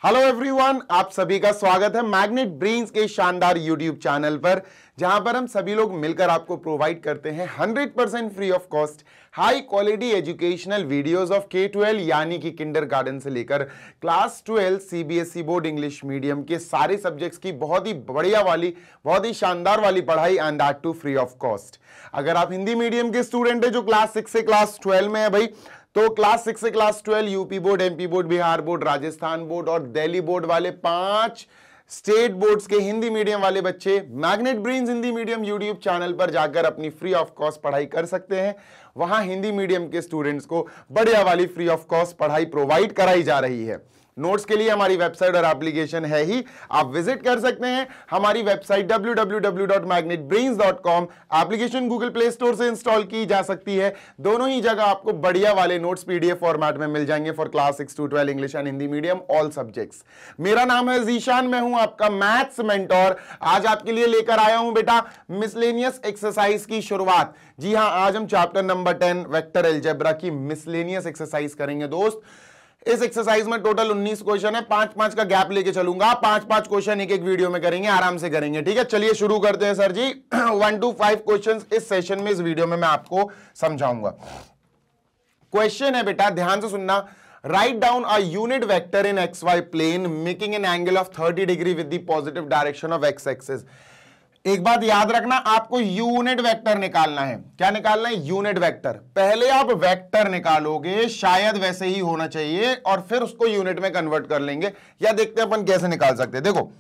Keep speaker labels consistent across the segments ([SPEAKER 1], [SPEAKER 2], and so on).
[SPEAKER 1] Hello everyone, आप सभी का स्वागत है मैग्नेट ब्रेन्स के शानदार यूट्यूब चैनल पर, जहां पर हम सभी लोग मिलकर आपको प्रोवाइड करते हैं 100% free of cost high quality educational videos of K-12 यानी कि किंडरगार्टन से लेकर class 12 CBSE board English medium के सारे सब्जेक्ट्स की बहुत ही बढ़िया वाली, बहुत ही शानदार वाली पढ़ाई and that too free of cost. अगर आप हिंदी मीडियम के स्टूडेंट है जो क्लास 6 से क्लास 12 में है भाई, तो क्लास 6 से class 12 UP board, MP board, Bihar board, Rajasthan board और दिल्ली बोर्ड वाले 5 स्टेट बोर्ड्स के हिंदी मीडियम वाले बच्चे magnet brains Hindi medium YouTube channel पर जाकर अपनी फ्री ऑफ कॉस्ट पढ़ाई कर सकते हैं। वहां हिंदी मीडियम के स्टूडेंट्स को बढ़िया वाली फ्री ऑफ कॉस्ट पढ़ाई प्रोवाइड कराई जा रही है। नोट्स के लिए हमारी वेबसाइट और एप्लीकेशन है ही, आप विजिट कर सकते हैं हमारी website www.magnetbrains.com। Application Google play store से इंस्टॉल की जा सकती है। दोनों ही जगह आपको बढ़िया वाले नोट्स पीडीएफ फॉर्मेट में मिल जाएंगे for class 6 to 12 English and Hindi medium all subjects. मेरा नाम है जीशान, मैं हूं आपका मैथ्स मेंटोर। आज आपके लिए लेकर आया हूं बेटा मिसलेनियस एक्सरसाइज की शुरुआत। जी हां, आज हम चैप्टर नंबर 10 वेक्टर अलजेब्रा की मिसलेनियस एक्सरसाइज करेंगे दोस्त। इस एक्सरसाइज में टोटल 19 क्वेश्चन है, 5-5 का गैप लेके चलूंगा। 5-5 क्वेश्चन एक वीडियो में करेंगे, आराम से करेंगे, ठीक है। चलिए शुरू करते हैं सर जी। 1 to 5 क्वेश्चन इस सेशन में, इस वीडियो में मैं आपको समझाऊंगा। क्वेश्चन है बेटा, ध्यान से सुनना। Write down a unit vector in XY plane making an angle of 30 degree with the positive direction of X axis. एक बात याद रखना, आपको यूनिट वेक्टर निकालना है। क्या निकालना है? Unit vector. पहले आप वेक्टर निकालोगे, शायद वैसे ही होना चाहिए, और फिर उसको यूनिट में कन्वर्ट कर लेंगे। या देखते हैं अपन कैसे निकाल सकते हैं। देखो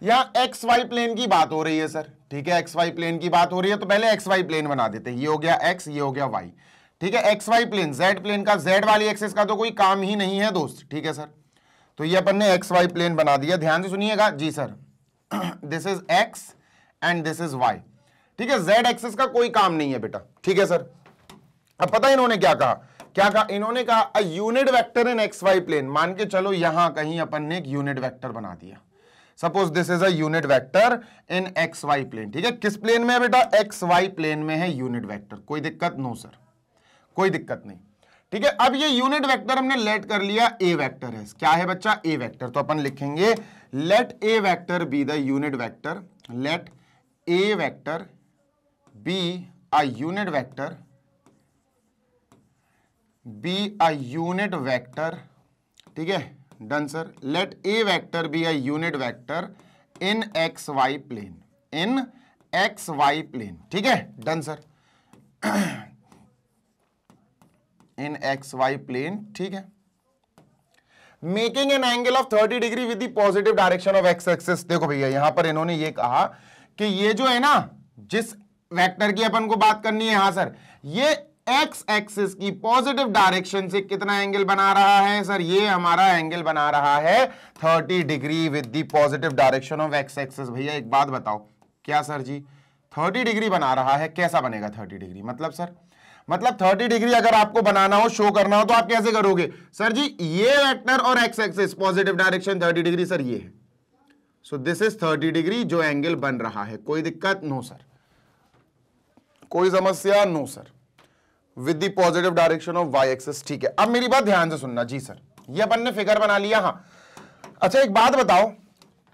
[SPEAKER 1] यहां XY प्लेन की बात हो रही है सर, ठीक है। XY प्लेन की बात हो रही है तो पहले XY प्लेन बना देते हैं। ये हो गया X, ये हो गया Y, ठीक है। XY प्लेन, Z प्लेन का, Z वाली एक्सिस का तो कोई काम ही नहीं है दोस्त, ठीक है सर। तो ये अपन ने XY प्लेन बना दिया। ध्यान से सुनिएगा जी sir, this is X and this is Y, ठीक है। Z एक्सिस का कोई काम नहीं है बेटा, ठीक है सर। अब पता है इन्होंने क्या कहा? क्या कहा इन्होंने? कहा a unit vector in XY plane. मान के चलो यहां कहीं अपन ने एक यूनिट वेक्टर बना दिया। Suppose this is a unit vector in XY plane, ठीक है। किस प्लेन में है बेटा? XY प्लेन में है यूनिट वेक्टर। कोई दिक्कत? नो सर, कोई दिक्कत नहीं, ठीक है। अब ये यूनिट वेक्टर हमने लेट कर लिया ए वेक्टर है। क्या है बच्चा? A vector. तो अपन लिखेंगे let A vector be the unit vector, let A vector be a unit vector, be a unit vector, ठीक है। Done sir. Let A vector be a unit vector in XY plane, in XY plane, ठीक है। Done sir. in XY plane, ठीक है। Making an angle of 30 degree with the positive direction of X axis. देखो भैया यहां पर इन्होंने ये कहा कि ये जो है ना, जिस वेक्टर की अपन को बात करनी है, हाँ सर, ये X एक्सिस की पॉजिटिव डायरेक्शन से कितना एंगल बना रहा है सर? ये हमारा एंगल बना रहा है 30 degree with the positive direction of X axis. भैया एक बात बताओ, क्या सर जी 30 डिग्री बना रहा है? कैसा बनेगा 30 डिग्री? मतलब सर, मतलब 30 डिग्री अगर आपको बनाना हो, शो करना हो, तो आप कैसे करोगे सर जी? ये वेक्टर और X axis positive direction 30 degree sir, ये है। सो दिस इज 30 डिग्री जो एंगल बन रहा है। कोई दिक्कत? नो सर, कोई समस्या? No sir. With the positive direction of Y axis, ठीक है। अब मेरी बात ध्यान से सुनना जी सर, ये अपन ने फिगर बना लिया, हाँ। अच्छा एक बात बताओ,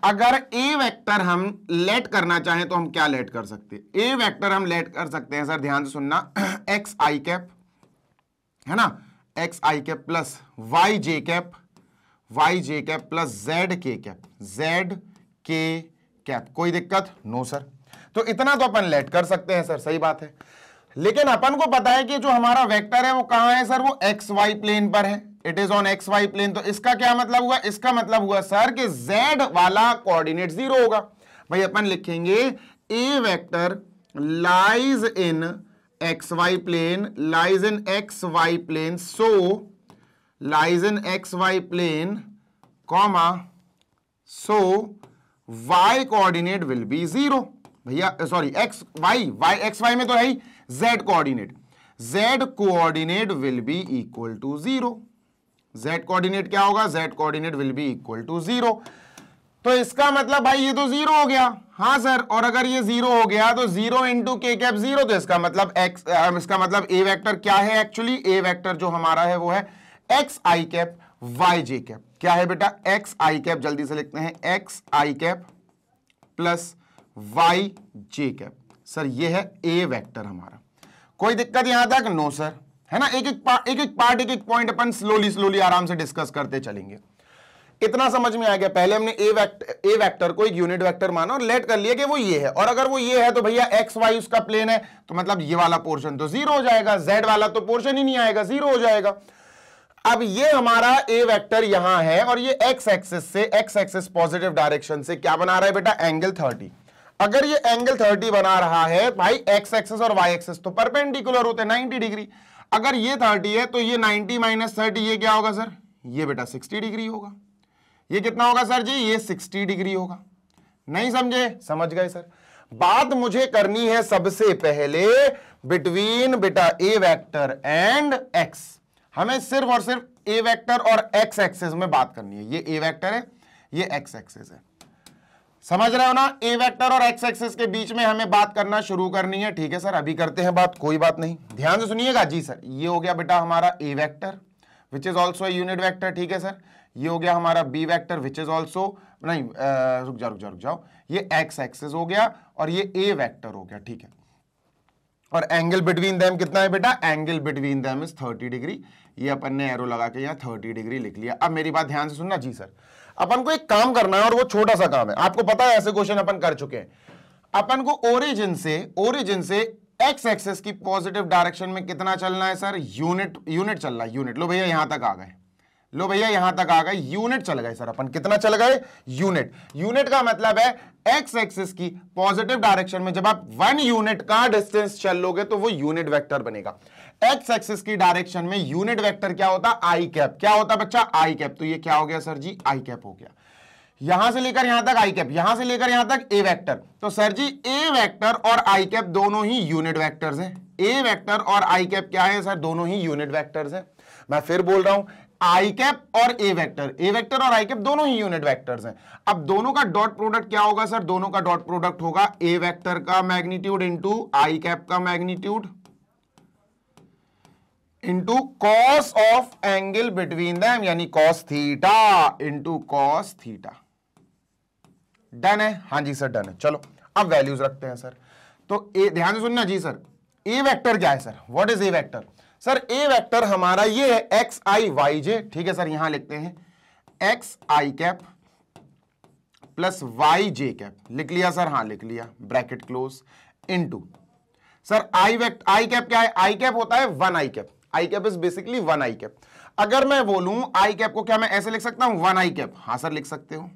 [SPEAKER 1] अगर A वेक्टर हम लेट करना चाहें तो हम क्या लेट कर सकते हैं? A वेक्टर हम लेट कर सकते हैं सर, ध्यान से सुनना, एक्स आई कैप है ना, x i cap plus y j cap, y j cap plus z k cap, z k cap. कोई दिक्कत? No sir. तो इतना तो अपन लेट कर सकते हैं सर, सही बात है। लेकिन अपन को पता है कि जो हमारा वेक्टर है वो कहां है सर? वो XY प्लेन पर है। It is on XY plane. तो इसका क्या मतलब हुआ? इसका मतलब हुआ सर कि Z वाला कोऑर्डिनेट 0 होगा। भाई अपन लिखेंगे A vector lies in XY plane, lies in XY plane, so lies in XY plane, comma, so Y coordinate will be 0। भैया सॉरी, XY में तो है ही Z coordinate, Z coordinate will be equal to 0। Z coordinate क्या होगा? Z coordinate will be equal to 0। तो इसका मतलब भाई ये तो 0 हो गया, हाँ सर। और अगर ये 0 हो गया तो 0 इंटू के कैप 0, तो इसका मतलब इसका मतलब A वेक्टर क्या है? एक्चुअली A वेक्टर जो हमारा है वो है x i cap y j cap. क्या है बेटा, एक्स आई कैप, जल्दी से लिखते हैं x i cap plus y j cap. Sir ये है ए वेक्टर हमारा। कोई दिक्कत यहां तक? नो सर, है ना। एक एक पार्ट एक एक पॉइंट अपन स्लोली आराम से डिस्कस करते चलेंगे। इतना समझ में आ गया? पहले हमने ए वेक्टर को एक यूनिट वेक्टर माना और लेट कर लिया कि वो ये है, और अगर वो ये है तो भैया एक्स वाई उसका प्लेन है, तो मतलब ये वाला पोर्शन तो जीरो हो जाएगा, जेड वाला तो पोर्शन ही नहीं आएगा, जीरो हो जाएगा। अब ये हमारा ए वेक्टर यहां है और ये एक्स एक्सिस पॉजिटिव डायरेक्शन से क्या बना रहा है बेटा, एंगल 30। अगर ये एंगल 30 बना रहा है भाई, एक्स एक्सिस और वाई एक्सिस तो परपेंडिकुलर होते हैं 90 डिग्री। अगर ये 30 है तो ये 90 माइनस 30 ये क्या होगा सर, ये बेटा 60 डिग्री होगा। ये कितना होगा सर जी, ये 60 डिग्री होगा। नहीं समझे? समझ गए सर। बात मुझे करनी है सबसे पहले बिटवीन बेटा ए वेक्टर एंड एक्स। हमें सिर्फ और सिर्फ ए वेक्टर और एक्स एक्सिस में बात करनी है। ये ए वेक्टर है, ये एक्स एक्सिस है, समझ रहे हो ना। ए वेक्टर और एक्स एक्सिस के बीच में हमें बात करना शुरू करनी है। ठीक है सर, अभी करते हैं बात, कोई बात नहीं, ध्यान से सुनिएगा। जी सर, ये हो गया बेटा हमारा A vector which is also unit vector. ठीक है सर, ये हो गया हमारा B vector which is also, नहीं रुक जाओ, ये एक्स एक्सिस हो गया और ये ए वेक्टर हो गया। ठीक है, और एंगल बिटवीन देम कितना है बेटा, angle between them is 30 degree. ये अपन ने एरो लगा के यहाँ 30 डिग्री लिख लिया। अब मेरी बात ध्यान से सुनना। जी सर, अपन को एक काम करना है और वो छोटा सा काम है, आपको पता है ऐसे क्वेश्चन अपन कर चुके हैं। अपन को ओरिजिन से एक्स एक्सिस की पॉजिटिव डायरेक्शन में कितना चलना है सर, यूनिट चलना है, यूनिट। लो भैया यहां तक आ गए, यूनिट चल गए सर। अपन कितना चल गए, यूनिट का मतलब है एक्स एक्सिस की पॉजिटिव डायरेक्शन में जब आप 1 यूनिट का डिस्टेंस चल लोगे तो वो यूनिट वेक्टर बनेगा। एक्स एक्सिस की डायरेक्शन में यूनिट वेक्टर क्या होता, आई कैप। क्या होता बच्चा, आई कैप। तो ये क्या हो गया सर जी, आई कैप हो गया। यहां से लेकर यहां तक आई कैप, यहां से लेकर यहां तक ए वेक्टर। तो सर जी ए वेक्टर और आई कैप दोनों ही यूनिट वेक्टर्स हैं। ए वेक्टर और आई कैप क्या है सर, दोनों ही यूनिट वेक्टर्स हैं। मैं फिर बोल रहा हूं, आई कैप और ए वेक्टर और आई कैप दोनों ही यूनिट वेक्टर्स हैं। अब दोनों का डॉट प्रोडक्ट क्या होगा सर, दोनों का डॉट प्रोडक्ट होगा ए वेक्टर का मैग्नीट्यूड इंटू आई कैप का magnitude into cos of angle between them, यानी cos theta into cos theta. Done है? हाँ जी सर डन है। चलो अब वैल्यूज रखते हैं सर। तो ए, ध्यान से सुनना जी सर, ए वेक्टर क्या है sir, what is a vector? Sir A vector हमारा ये है एक्स आई वाई जे। ठीक है सर, यहां लिखते हैं x i cap plus y j cap. लिख लिया सर? हाँ लिख लिया, bracket close into sir i cap क्या है, आई कैप होता है 1 i cap. I cap is basically 1 i cap. अगर मैं बोलूं आई कैप को क्या मैं ऐसे लिख सकता हूं, 1 आई कैप? हाँ सर लिख सकते हो।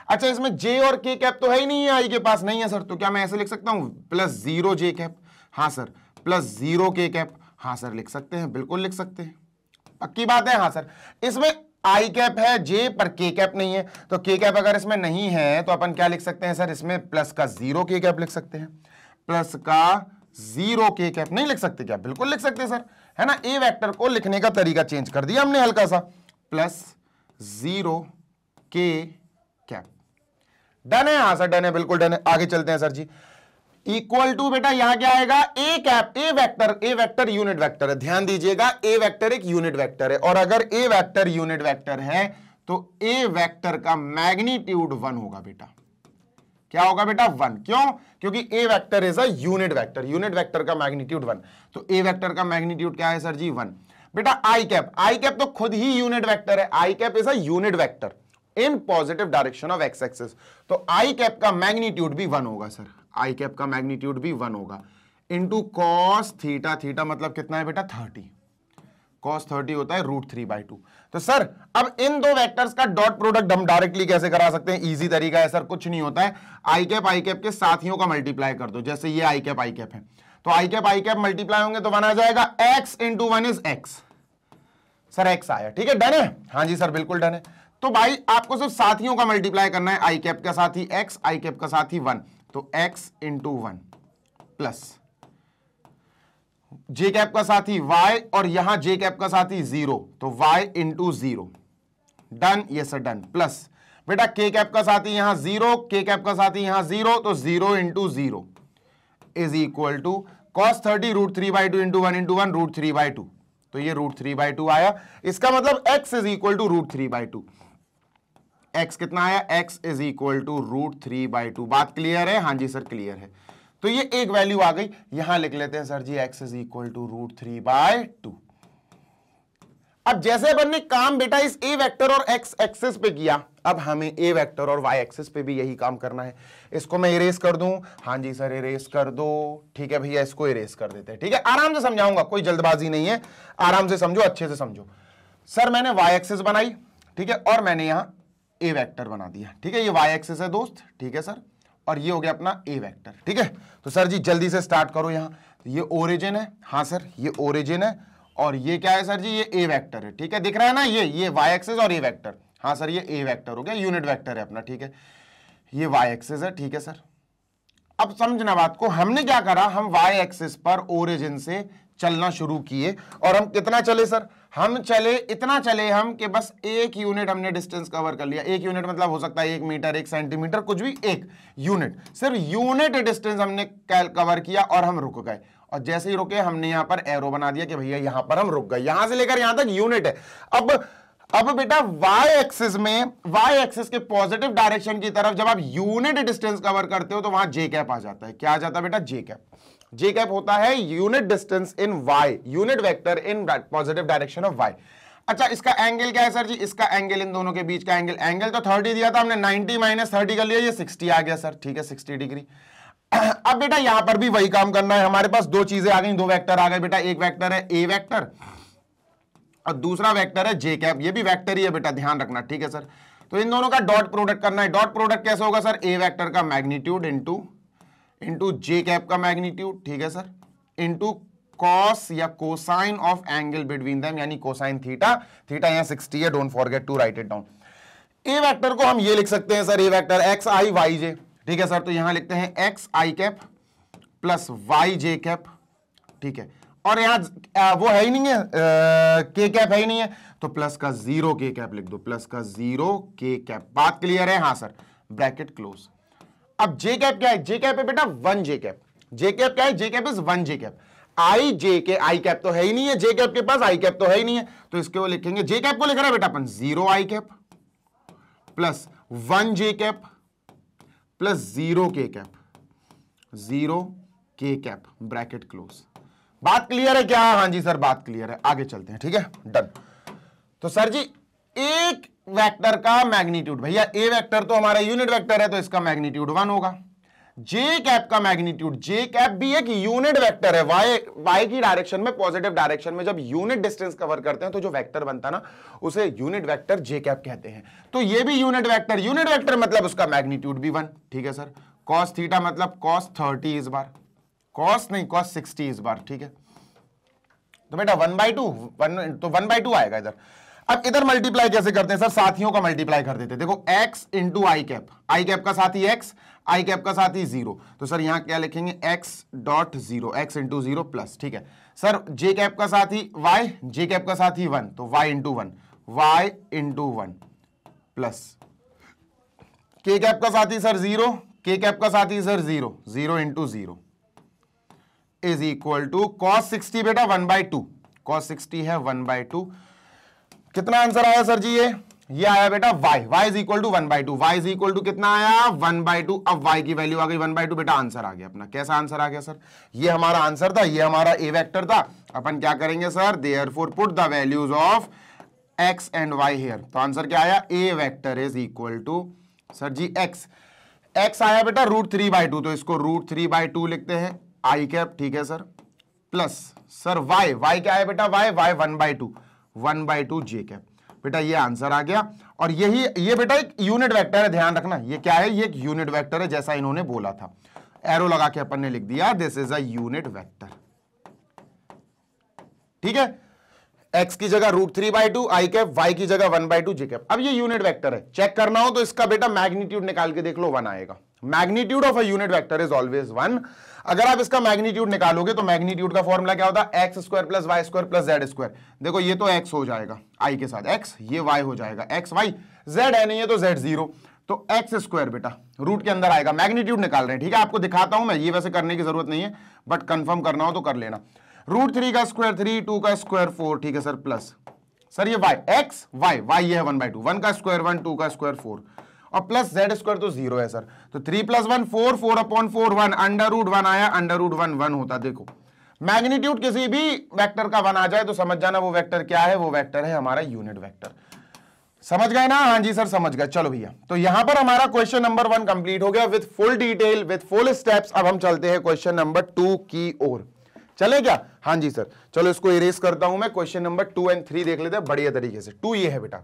[SPEAKER 1] अच्छा, इसमें जे और के कैप तो है ही नहीं है, आई के पास नहीं है सर, तो क्या मैं ऐसे लिख सकता हूं प्लस 0 जे कैप? हाँ सर, प्लस 0 के कैप? हाँ सर लिख सकते हैं, बिल्कुल लिख सकते हैं, पक्की बात है। हाँ सर, इसमें आई कैप है जे पर के कैप नहीं है, तो के कैप अगर इसमें नहीं है तो अपन क्या लिख सकते हैं सर, इसमें प्लस का 0 के कैप लिख सकते हैं। प्लस का 0 के कैप नहीं लिख सकते क्या? बिल्कुल लिख सकते हैं सर, है ना। ए वेक्टर को लिखने का तरीका चेंज कर दिया हमने हल्का सा, प्लस 0 के कैप। डन है? हाँ सर डन है, बिल्कुल डन है। आगे चलते हैं सर जी। इक्वल टू बेटा यहां क्या आएगा, A cap. A vector unit vector है, ध्यान दीजिएगा, ए वेक्टर एक यूनिट वेक्टर है, और अगर ए वेक्टर यूनिट वेक्टर है तो ए वेक्टर का मैग्नीट्यूड 1 होगा बेटा। क्या होगा बेटा? 1। क्यों? क्योंकि A vector is a unit vector का मैग्नीट्यूड 1। तो ए वेक्टर का मैग्नीट्यूड क्या है सर जी? 1। बेटा आई कैप तो खुद ही यूनिट वेक्टर है। I cap is a unit vector in positive direction of x axis, तो आई कैप का मैग्नीट्यूड भी 1 होगा सर। आई कैप का मैग्नीट्यूड भी 1 होगा इंटू कॉस थीटा। थीटा मतलब कितना है बेटा? 30। कॉस 30 होता है √3/2। तो सर अब इन दो वेक्टर्स का डॉट प्रोडक्ट हम डायरेक्टली कैसे करा सकते हैं? इजी तरीका है सर, कुछ नहीं होता है, आई कैप के साथियों का मल्टीप्लाई कर दो। जैसे ये आई कैप है, तो आई कैप मल्टीप्लाई होंगे तो 1 आ जाएगा, x into 1 is x। Sir x आया, ठीक है, डन है? हाँ जी सर बिल्कुल डन है। तो भाई आपको सिर्फ साथियों का मल्टीप्लाई करना है, आई कैप का साथी x, आई कैप का साथी 1, तो x इंटू 1 प्लस जे कैप का साथी y, और यहां जे कैप का साथी 0, तो y इंटू 0। डन? ये सर डन। प्लस बेटा के कैप का साथी यहां 0, के कैप का साथी यहां 0, तो 0 into 0 is equal to cos 30 √3/2 into 1 into 1 √3/2। तो ये √3/2 आया। इसका मतलब x is equal to √3/2। x कितना आया, x इज इक्वल टू √3/2। बात क्लियर है? हाँ जी सर क्लियर है। तो ये एक वैल्यू आ गई, यहां लिख लेते हैं sir ji x is equal to √3/2। अब जैसे अपन ने काम बेटा इस a वेक्टर और x एक्सिस पे किया, अब हमें a वेक्टर और y एक्सिस पे भी यही काम करना है। इसको मैं इरेज कर दूं? हाँ जी सर इरेज कर दो। ठीक है भैया, इसको इरेज कर देते हैं। ठीक है, आराम से समझाऊंगा, कोई जल्दबाजी नहीं है, आराम से समझो, अच्छे से समझो। सर मैंने y एक्सिस बनाई, ठीक है, और मैंने यहां a वेक्टर बना दिया। ठीक है, ये y एक्सिस है दोस्त, ठीक है सर, और ये हो गया अपना a वेक्टर। ठीक है, तो सर जी जल्दी से स्टार्ट करो। यहां ये ओरिजिन है, हाँ सर ये ओरिजिन है, और ये क्या है सर जी, ये a वेक्टर है। ठीक है, दिख रहा है ना, ये y एक्सिस और a वेक्टर। हाँ सर ये a वेक्टर हो गया, यूनिट वेक्टर है अपना। ठीक है, ये y एक्सिस है। ठीक है सर, अब समझना बात को, हमने क्या करा, हम y एक्सिस पर ओरिजिन से चलना शुरू किए, और हम कितना चले सर, हम चले इतना चले हम कि बस 1 यूनिट हमने डिस्टेंस कवर कर लिया। 1 यूनिट मतलब हो सकता है 1 मीटर, 1 सेंटीमीटर, कुछ भी, 1 यूनिट, सिर्फ यूनिट डिस्टेंस हमने कवर किया और हम रुक गए। और जैसे ही रुके हमने यहां पर एरो बना दिया कि भैया यहां पर हम रुक गए, यहां से लेकर यहां तक यूनिट है। अब बेटा y एक्सिस में, y एक्सिस के पॉजिटिव डायरेक्शन की तरफ जब आप यूनिट डिस्टेंस कवर करते हो तो वहां जे कैप आ जाता है। क्या आ जाता है बेटा? जे कैप। जे कैप होता है unit distance in y, unit vector in positive direction of y। अच्छा, इसका एंगल क्या है सर जी? इसका एंगल, इन दोनों के बीच का एंगल तो 30 दिया था हमने, 90 माइनस 30 कर लिया, ये 60 आ गया सर। ठीक है, 60 डिग्री। अब बेटा यहां पर भी वही काम करना है, हमारे पास दो चीजें आ गई, दो वेक्टर आ गए बेटा। एक वेक्टर है a वेक्टर और दूसरा वेक्टर है जे कैप, ये भी वेक्टर ही है बेटा, ध्यान रखना। ठीक है सर, तो इन दोनों का डॉट प्रोडक्ट करना है। डॉट प्रोडक्ट कैसे होगा सर? a वेक्टर का मैग्नीट्यूड इंटू जे कैप का मैग्नीट्यूड, ठीक है सर, इंटू कॉस या cosine of angle between them, यानी कोसाइन थीटा। थीटा यहां 60 है, don't forget to write it down. A vector को हम ये लिख सकते हैं sir, A vector x i y j. ठीक है सर, तो यहां लिखते हैं x i cap plus y j cap. ठीक है, और यहां वो है ही नहीं है, के कैप है ही नहीं है, तो प्लस का 0 के कैप लिख दो, प्लस का 0 के कैप। बात क्लियर है? हाँ सर, ब्रैकेट क्लोज। अब जे कैप क्या है? जे कैप है बेटा 1 जे कैप। जे कैप क्या है? जे कैप इज 1 जे कैप। आई जे के, आई कैप तो है ही नहीं है, जे कैप के पास आई कैप तो है ही नहीं है, तो इसके वो लिखेंगे, जे कैप को लिख रहा है बेटा अपन 0 आई कैप प्लस 1 जे cap plus 0 k cap, 0 k cap, bracket close. बात क्लियर है क्या? हाँ जी सर बात क्लियर है, आगे चलते हैं। ठीक है, डन। तो सर जी एक वेक्टर का मैग्नीट्यूड, भैया ए वेक्टर तो हमारा यूनिट वेक्टर है तो इसका मैग्नीट्यूड 1 होगा। जे कैप का मैग्नीट्यूड, जे कैप भी एक यूनिट वेक्टर है, वाई की डायरेक्शन में, पॉजिटिव डायरेक्शन में जब यूनिट डिस्टेंस कवर करते हैं तो जो वेक्टर बनता है ना, उसे यूनिट वेक्टर जे कैप कहते हैं। तो ये भी यूनिट वेक्टर मतलब उसका मैग्नीट्यूड भी 1। ठीक है सर, कॉस थीटा मतलब कॉस 30 इस बार, कॉस नहीं कॉस 60 इस बार। ठीक है, तो बेटा 1/2 तो 1/2 आएगा इधर। अब इधर मल्टीप्लाई कैसे करते हैं सर? साथियों का मल्टीप्लाई कर देते हैं। देखो x इंटू आई कैप का साथी x, आई कैप का साथी 0, तो सर यहां क्या लिखेंगे? x dot 0, x into 0 plus. ठीक है सर, जे कैप का साथी y, जे कैप का साथी 1, तो y into 1, y into 1 plus k cap का साथी सर 0, के कैप का साथी sir 0, 0 into 0 is equal to cos 60 बेटा 1/2, कॉस 60 है 1/2। कितना आंसर आया सर जी? ये आया बेटा y is equal to 1/2, y is equal to कितना आया? 1/2। अब y की वैल्यू आ गई 1/2, बेटा आंसर आ गया अपना। कैसा आंसर आ गया सर? ये हमारा आंसर था, ये हमारा ए वेक्टर था। अपन क्या करेंगे sir? Therefore put the values of x and y here. तो आंसर क्या आया? A vector is equal to sir ji x आया बेटा √3/2, तो इसको √3/2 लिखते हैं आई कैप। ठीक है सर, प्लस सर y क्या है बेटा? y 1/2 जे कैप। बेटा ये आंसर आ गया। और ये बेटा एक यूनिट वेक्टर है, ध्यान रखना। ये क्या है? ये एक यूनिट वेक्टर है, जैसा इन्होंने बोला था, एरो लगा के अपन ने लिख दिया, this is a unit vector. ठीक है, x की जगह √3/2 आई कैप, y की जगह 1/2 जे कैप। अब ये यूनिट वेक्टर है, चेक करना हो तो इसका बेटा मैग्नीट्यूड निकाल के देख लो, 1 आएगा। Magnitude of a unit vector is always 1। अगर आप इसका मैग्नीट्यूड निकालोगे तो मैग्नीट्यूड का फॉर्मूला क्या होता है? x square plus Y square plus Z square. देखो ये तो x हो जाएगा i के साथ x, ये y हो जाएगा x y, z है नहीं है तो z 0, तो x स्क्वायर बेटा रूट के अंदर आएगा। मैग्नीट्यूड निकाल रहे हैं, ठीक है, आपको दिखाता हूं मैं, ये वैसे करने की जरूरत नहीं है, बट कंफर्म करना हो तो कर लेना। √3 का स्क्वायर 3, 2 का स्क्वायर 4, ठीक है सर, प्लस सर ये y, x y, y ये है 1/2, 1 का स्क्वायर 1, 2 का स्क्वायर 4 और प्लस z स्क्वायर तो 0 है सर, तो 3 + 1 4, 4/4 1, √1 आया, √1 1 होता। देखो मैग्नीट्यूड किसी भी वेक्टर का 1 आ जाए तो समझ जाना वो वेक्टर क्या है, वो वेक्टर है हमारा यूनिट वेक्टर। समझ गए ना? हाँ जी सर समझ गए। चलो भैया, तो यहां पर हमारा क्वेश्चन नंबर 1 कंप्लीट हो गया with full detail, with full steps. अब हम चलते हैं क्वेश्चन नंबर 2 की ओर। चले क्या? हाँ जी सर, चलो इसको इरेज करता हूं मैं। क्वेश्चन नंबर 2 और 3 देख लेते हैं बढ़िया तरीके से। 2 ये है बेटा,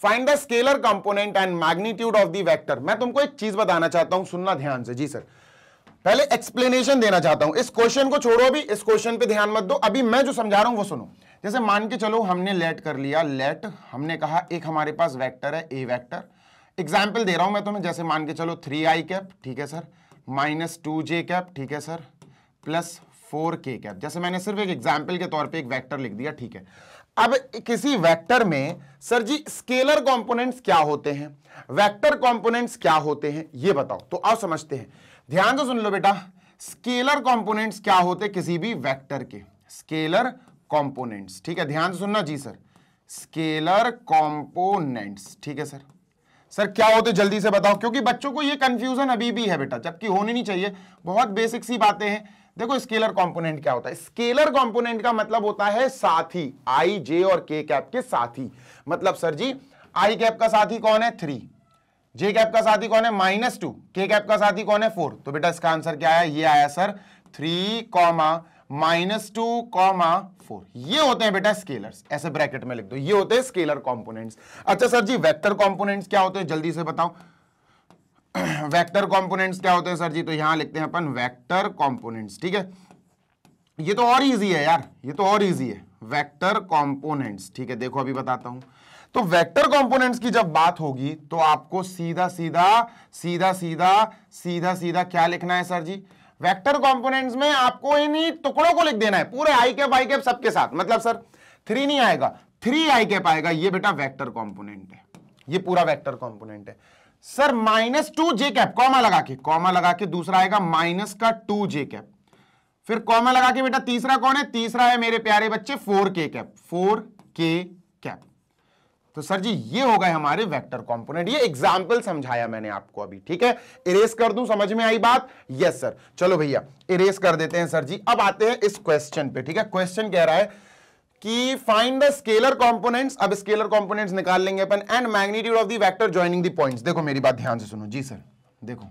[SPEAKER 1] find the scalar component and magnitude of the vector. मैं तुमको एक चीज बताना चाहता हूं, सुनना ध्यान से। जी सर, पहले एक्सप्लेनेशन देना चाहता हूं। इस क्वेश्चन को छोड़ो, अभी इस क्वेश्चन पे ध्यान मत दो, अभी मैं जो समझा रहा हूं वो सुनो। जैसे मान के चलो हमने लेट कर लिया, लेट हमने कहा एक हमारे पास वेक्टर है ए वेक्टर। एग्जाम्पल दे रहा हूं मैं तुम्हें, जैसे मान के चलो 3i कैप, ठीक है सर, -2j कैप, ठीक है सर, +4k कैप। जैसे मैंने सिर्फ एक एग्जाम्पल के तौर पे एक वेक्टर लिख दिया, ठीक है। अब किसी वेक्टर में सर जी स्केलर कंपोनेंट्स क्या होते हैं, वेक्टर कंपोनेंट्स क्या होते हैं, ये बताओ। तो आओ समझते हैं, ध्यान से सुन लो बेटा। स्केलर कंपोनेंट्स क्या होते किसी भी वेक्टर के, स्केलर कंपोनेंट्स, ठीक है, ध्यान से सुनना। जी सर, स्केलर कंपोनेंट्स, ठीक है सर। सर क्या होते जल्दी से बताओ, क्योंकि बच्चों को ये कंफ्यूजन अभी भी है बेटा, जबकि होनी नहीं चाहिए। बहुत बेसिक सी बातें हैं। देखो स्केलर कंपोनेंट क्या होता है, स्केलर कंपोनेंट का मतलब होता है साथी, आई जे और के कैप के साथी। मतलब सर जी आई कैप का साथी कौन है 3, जे कैप का साथी कौन है -2, के कैप का साथी कौन है 4। तो बेटा इसका आंसर क्या है, ये आया सर 3, -2, 4। ये होते हैं बेटा स्केलर्स, ऐसे ब्रैकेट में लिख दो, ये होते हैं स्केलर कंपोनेंट्स। अच्छा सर जी वेक्टर कंपोनेंट्स क्या होते हैं, जल्दी से बताओ। वेक्टर कंपोनेंट्स क्या होते हैं सर जी, तो यहां लिखते हैं अपन वेक्टर कंपोनेंट्स, ठीक है। ये तो और इजी है यार, ये तो और इजी है, वेक्टर कंपोनेंट्स, ठीक है। देखो अभी बताता हूं। तो वेक्टर कंपोनेंट्स की जब बात होगी तो आपको सीधा सीधा क्या लिखना है सर जी, वेक्टर कंपोनेंट्स में आपको इन्हीं टुकड़ों को लिख देना है, पूरे आई कैप वाई कैप सबके साथ। मतलब सर 3 नहीं आएगा, 3i कैप आएगा, ये बेटा वेक्टर कंपोनेंट है, ये पूरा वेक्टर कंपोनेंट है। सर -2j कैप, कॉमा लगा के दूसरा आएगा -2j कैप, फिर कॉमा लगा के बेटा तीसरा कौन है, तीसरा है मेरे प्यारे बच्चे 4k कैप, 4k कैप। तो सर जी ये हो गए हमारे वेक्टर कंपोनेंट। ये एग्जांपल समझाया मैंने आपको अभी, ठीक है। इरेज कर दूं, समझ में आई बात? Yes sir. चलो भैया इरेज कर देते हैं सर जी। अब आते हैं इस क्वेश्चन पे, ठीक है। क्वेश्चन कह रहा है कि फाइंड द स्केलर कंपोनेंट्स। अब स्केलर कंपोनेंट्स निकाल लेंगे अपन, and magnitude of the vector joining the points. देखो मेरी बात ध्यान से सुनो। जी सर देखो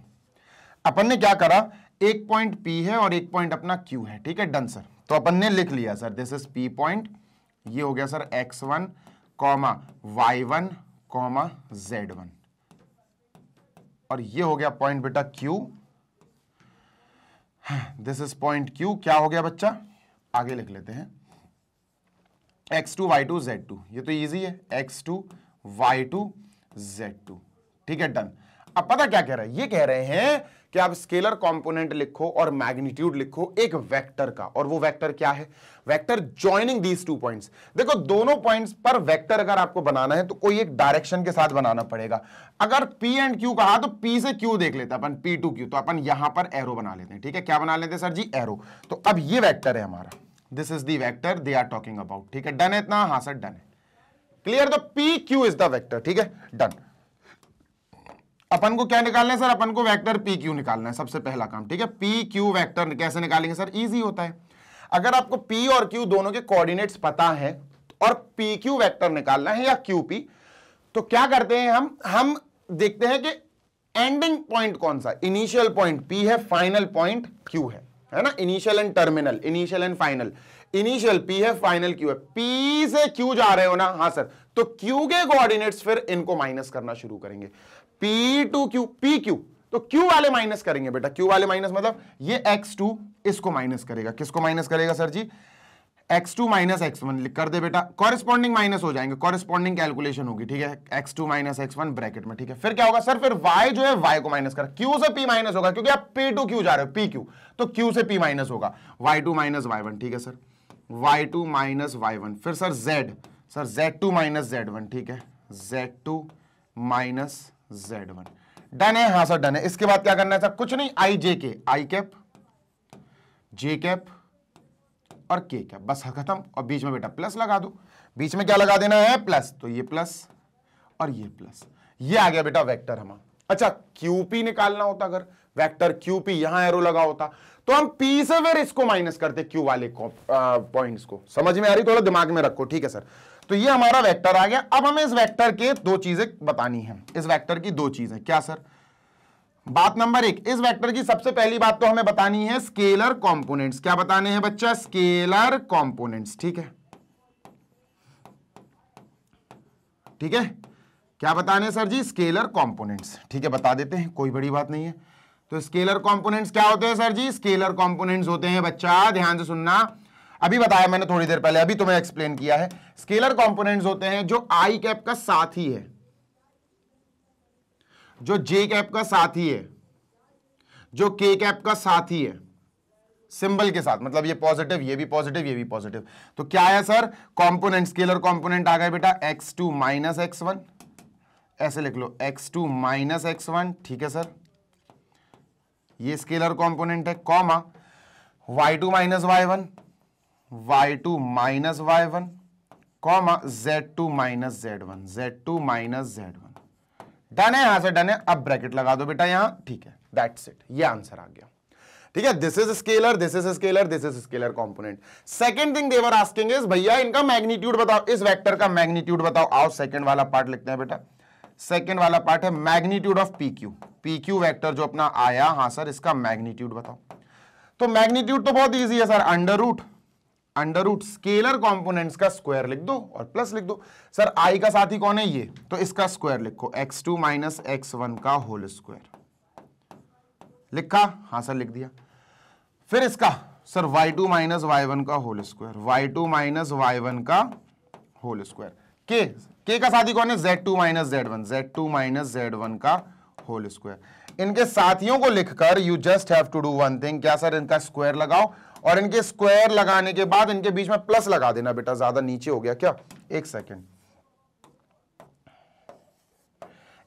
[SPEAKER 1] अपन ने क्या करा, एक पॉइंट P है और एक पॉइंट अपना Q है, ठीक है, डन सर। तो अपन ने लिख लिया sir this is P point, ये हो गया सर x1, y1, z1, और ये हो गया पॉइंट बेटा Q, this is point Q। क्या हो गया बच्चा, आगे लिख लेते हैं x2, y2, z2, ये तो इजी है, x2, y2, z2, ठीक है, डन। अब पता क्या कह रहा है, ये कह रहे हैं कि आप स्केलर कंपोनेंट लिखो और मैग्नीट्यूड लिखो एक वेक्टर का, और वो वेक्टर क्या है, वेक्टर जॉइनिंग दीज 2 पॉइंट्स। देखो दोनों पॉइंट्स पर वेक्टर अगर आपको बनाना है तो कोई एक डायरेक्शन के साथ बनाना पड़ेगा। अगर P एंड Q कहा तो P से Q देख लेते अपन, P to Q, तो अपन यहां पर एरो बना लेते हैं, ठीक है। क्या बना लेते हैं सर जी, एरो। तो अब ये वेक्टर है हमारा, this is the vector they are talking about, ठीक है। डन है इतना? हाँ सर डन है, क्लियर। तो PQ इज द वेक्टर, ठीक है, डन। अपन को क्या निकालना है सर, अपन को वेक्टर PQ निकालना है, सबसे पहला काम, ठीक है। PQ वेक्टर कैसे निकालेंगे सर, इजी होता है। अगर आपको P और Q दोनों के कोऑर्डिनेट्स पता है और PQ वेक्टर निकालना है या QP, तो क्या करते हैं हम देखते हैं कि एंडिंग पॉइंट कौन सा, इनिशियल पॉइंट P है, फाइनल पॉइंट Q है ना, initial and terminal, initial and final. Initial P है, फाइनल Q है। P से Q जा रहे हो ना, हाँ सर, तो Q के कोऑर्डिनेट्स फिर इनको माइनस करना शुरू करेंगे, P to Q, PQ, तो Q वाले माइनस करेंगे बेटा, Q वाले माइनस मतलब ये x2 इसको माइनस करेगा, किसको माइनस करेगा सर जी, x2 माइनस x1 कर दे बेटा, कॉरेस्पॉन्डिंग माइनस हो जाएंगे, कॉरेस्पॉन्डिंग कैलकुलेशन होगी, ठीक है, x2 माइनस x1 ब्रैकेट में, ठीक है। फिर क्या होगा सर, फिर y जो है y को माइनस कर, Q से P माइनस होगा, क्योंकि आप P to Q जा रहे हो, PQ, तो Q से P माइनस होगा, y2 माइनस y1, ठीक है सर, y2 माइनस y1, फिर सर z2 माइनस z1, ठीक है, z2 माइनस z1, डन है? हाँ सर डन है। इसके बाद क्या करना है सर, कुछ नहीं, i j के, i कैप, j कैप, और k कैप, बस खत्म। और बीच में बेटा प्लस लगा दो, बीच में क्या लगा देना है, प्लस, तो ये प्लस और ये प्लस, ये आ गया बेटा वेक्टर हमारा। अच्छा QP निकालना होता, अगर वेक्टर QP यहां एरो लगा होता तो हम P से फिर इसको माइनस करते Q वाले पॉइंट्स को। समझ में आ रही, थोड़ा दिमाग में रखो, ठीक है सर। तो ये हमारा वेक्टर आ गया। अब हमें इस वेक्टर के दो चीजें बतानी है, इस वेक्टर की दो चीजें। क्या सर? बात नंबर एक, इस वेक्टर की सबसे पहली बात तो हमें बतानी है स्केलर कंपोनेंट्स। क्या बताने हैं बच्चा? स्केलर कंपोनेंट्स, ठीक है, ठीक है। क्या बताने हैं सर जी? स्केलर कंपोनेंट्स, ठीक है, बता देते हैं, कोई बड़ी बात नहीं है। तो स्केलर कंपोनेंट्स क्या होते हैं सर जी? स्केलर कंपोनेंट्स होते हैं बच्चा, ध्यान से सुनना, अभी बताया मैंने थोड़ी देर पहले, अभी तुम्हें एक्सप्लेन किया है। स्केलर कंपोनेंट्स होते हैं जो आई कैप का साथी है, जो जे कैप का साथी है, जो के कैप का साथी है, सिंबल के साथ, मतलब ये पॉजिटिव, ये भी पॉजिटिव, ये भी पॉजिटिव। तो क्या है सर? कंपोनेंट, स्केलर कंपोनेंट आ गए बेटा x2 माइनस x1, ऐसे लिख लो x2 माइनस x1, ठीक है सर, ये स्केलर कंपोनेंट है, comma y2 minus y1, y2 minus y1, comma z2 minus z1, z2 minus z1। Done है, यहां से डन है। अब ब्रैकेट लगा दो बेटा यहां, ठीक है, दैट्स इट, ये आंसर आ गया, ठीक है। This is scalar, this is scalar, this is scalar component. Second thing they're asking is भैया इनका मैग्नीट्यूड बताओ, इस वेक्टर का मैग्नीट्यूड बताओ। आओ सेकंड वाला पार्ट लिखते हैं बेटा। सेकंड वाला पार्ट है magnitude of PQ, PQ vector जो अपना आया, हां सर, इसका मैग्नीट्यूड बताओ। तो मैग्नीट्यूड तो बहुत ईजी है sir, under root scalar components का स्क्वायर लिख दो और प्लस लिख दो। सर आई का साथी कौन है? ये, तो इसका स्क्वायर लिखो, x2 माइनस x1 का होल स्क्वायर। लिखा? हाँ सर, लिख दिया। फिर इसका सर y2 माइनस y1 का whole square, y2 minus y1 का होल स्क्वायर। के का साथी कौन है? z2 minus z1, z2 minus z1 का होल स्क्वायर। इनके साथियों को लिखकर you just have to do one thing. क्या सर? इनका स्क्वायर लगाओ, और इनके स्क्वायर लगाने के बाद इनके बीच में प्लस लगा देना बेटा, ज्यादा नीचे हो गया क्या? एक सेकेंड,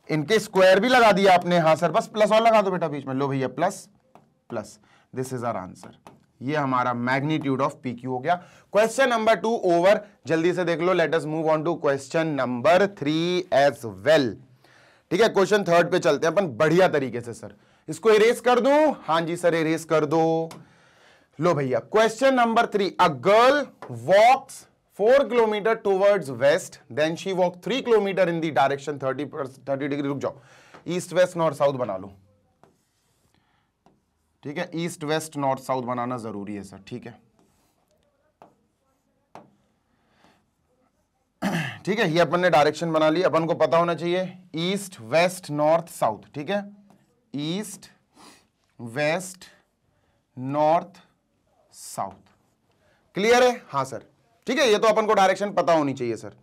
[SPEAKER 1] इनके स्क्वायर भी लगा दिया आपने, हाँ सर, बस प्लस और लगा दो बेटा बीच में, लो भैया plus plus, this is our answer. ये हमारा मैग्नीट्यूड ऑफ PQ हो गया। क्वेश्चन नंबर 2 ओवर, जल्दी से देख लो। Let us move on to question number 3 as well, ठीक है। क्वेश्चन थर्ड पे चलते हैं अपन बढ़िया तरीके से। सर इसको इरेज कर दूं? हाँ जी सर, इरेज कर दो। लो भैया, question number 3, a girl walks 4 kilometre towards west, then she walk 3 kilometre in the direction 30 degree, रुक जाओ, ईस्ट वेस्ट नॉर्थ साउथ बना लो, ठीक है, ईस्ट वेस्ट नॉर्थ साउथ बनाना जरूरी है सर, ठीक है, ठीक है। ये अपन ने डायरेक्शन बना ली, अपन को पता होना चाहिए ईस्ट वेस्ट नॉर्थ साउथ, ठीक है, east west north south, clear है? हाँ सर, ठीक है, ये तो अपन को डायरेक्शन पता होनी चाहिए सर।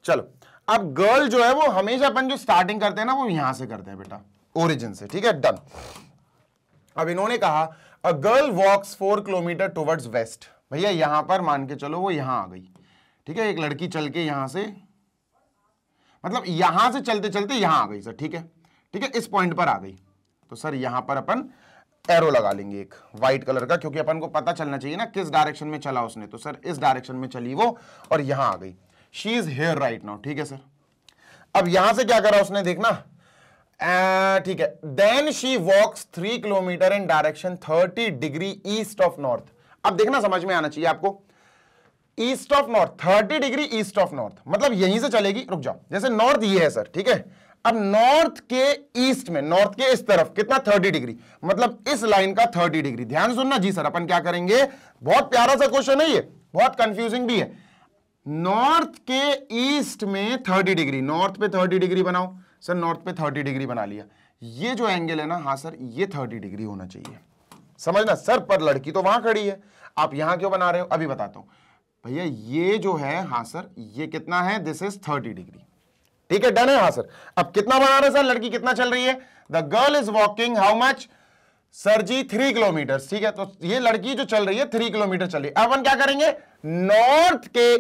[SPEAKER 1] चलो, अब गर्ल जो है वो हमेशा अपन जो स्टार्टिंग करते हैं ना, वो यहां से करते हैं बेटा, ओरिजिन से, ठीक है, डन। अब इन्होंने कहा a girl walks 4 kilometre towards west, भैया यहां पर मान के चलो वो यहां आ गई, ठीक है, एक लड़की चल के यहां से, मतलब यहां से चलते चलते यहां आ गई सर, ठीक है, ठीक है, इस पॉइंट पर आ गई, तो सर यहां पर अपन एरो लगा लेंगे एक व्हाइट कलर का, क्योंकि अपन को पता चलना चाहिए ना किस डायरेक्शन में चला उसने, तो सर इस डायरेक्शन में चली वो और यहां आ गई, she is here right now, ठीक है सर। अब यहां से क्या करा उसने, देखना, ठीक है, then she walks 3 kilometre in direction 30 degree east of north. अब देखना, समझ में आना चाहिए आपको, east of north, 30 degree east of north, मतलब यहीं से चलेगी, रुक जाओ, जैसे नॉर्थ ये है सर, ठीक है, अब नॉर्थ के ईस्ट में, नॉर्थ के इस तरफ कितना, 30 डिग्री, मतलब इस लाइन का 30 डिग्री। ध्यान सुनना जी सर, अपन क्या करेंगे, बहुत प्यारा सा क्वेश्चन है ये, बहुत कंफ्यूजिंग भी है। नॉर्थ के ईस्ट में 30 डिग्री, नॉर्थ पे 30 डिग्री बनाओ सर, नॉर्थ पे 30 डिग्री बना लिया, ये जो एंगल है ना, हाँ सर, ये 30 डिग्री होना चाहिए, समझना सर, पर लड़की तो वहां खड़ी है, आप यहां क्यों बना रहे हो, अभी बताता हूं भैया। ये जो है, हाँ सर, ये कितना है, दिस इज 30 डिग्री, ठीक है, डन है, हाँ सर। अब कितना बना रहे सर, लड़की कितना चल रही है, the girl is walking how much sir ji, 3 kilometre, ठीक है, तो ये लड़की जो चल रही है 3 किलोमीटर चल रही है। अब अपन क्या करेंगे, नॉर्थ के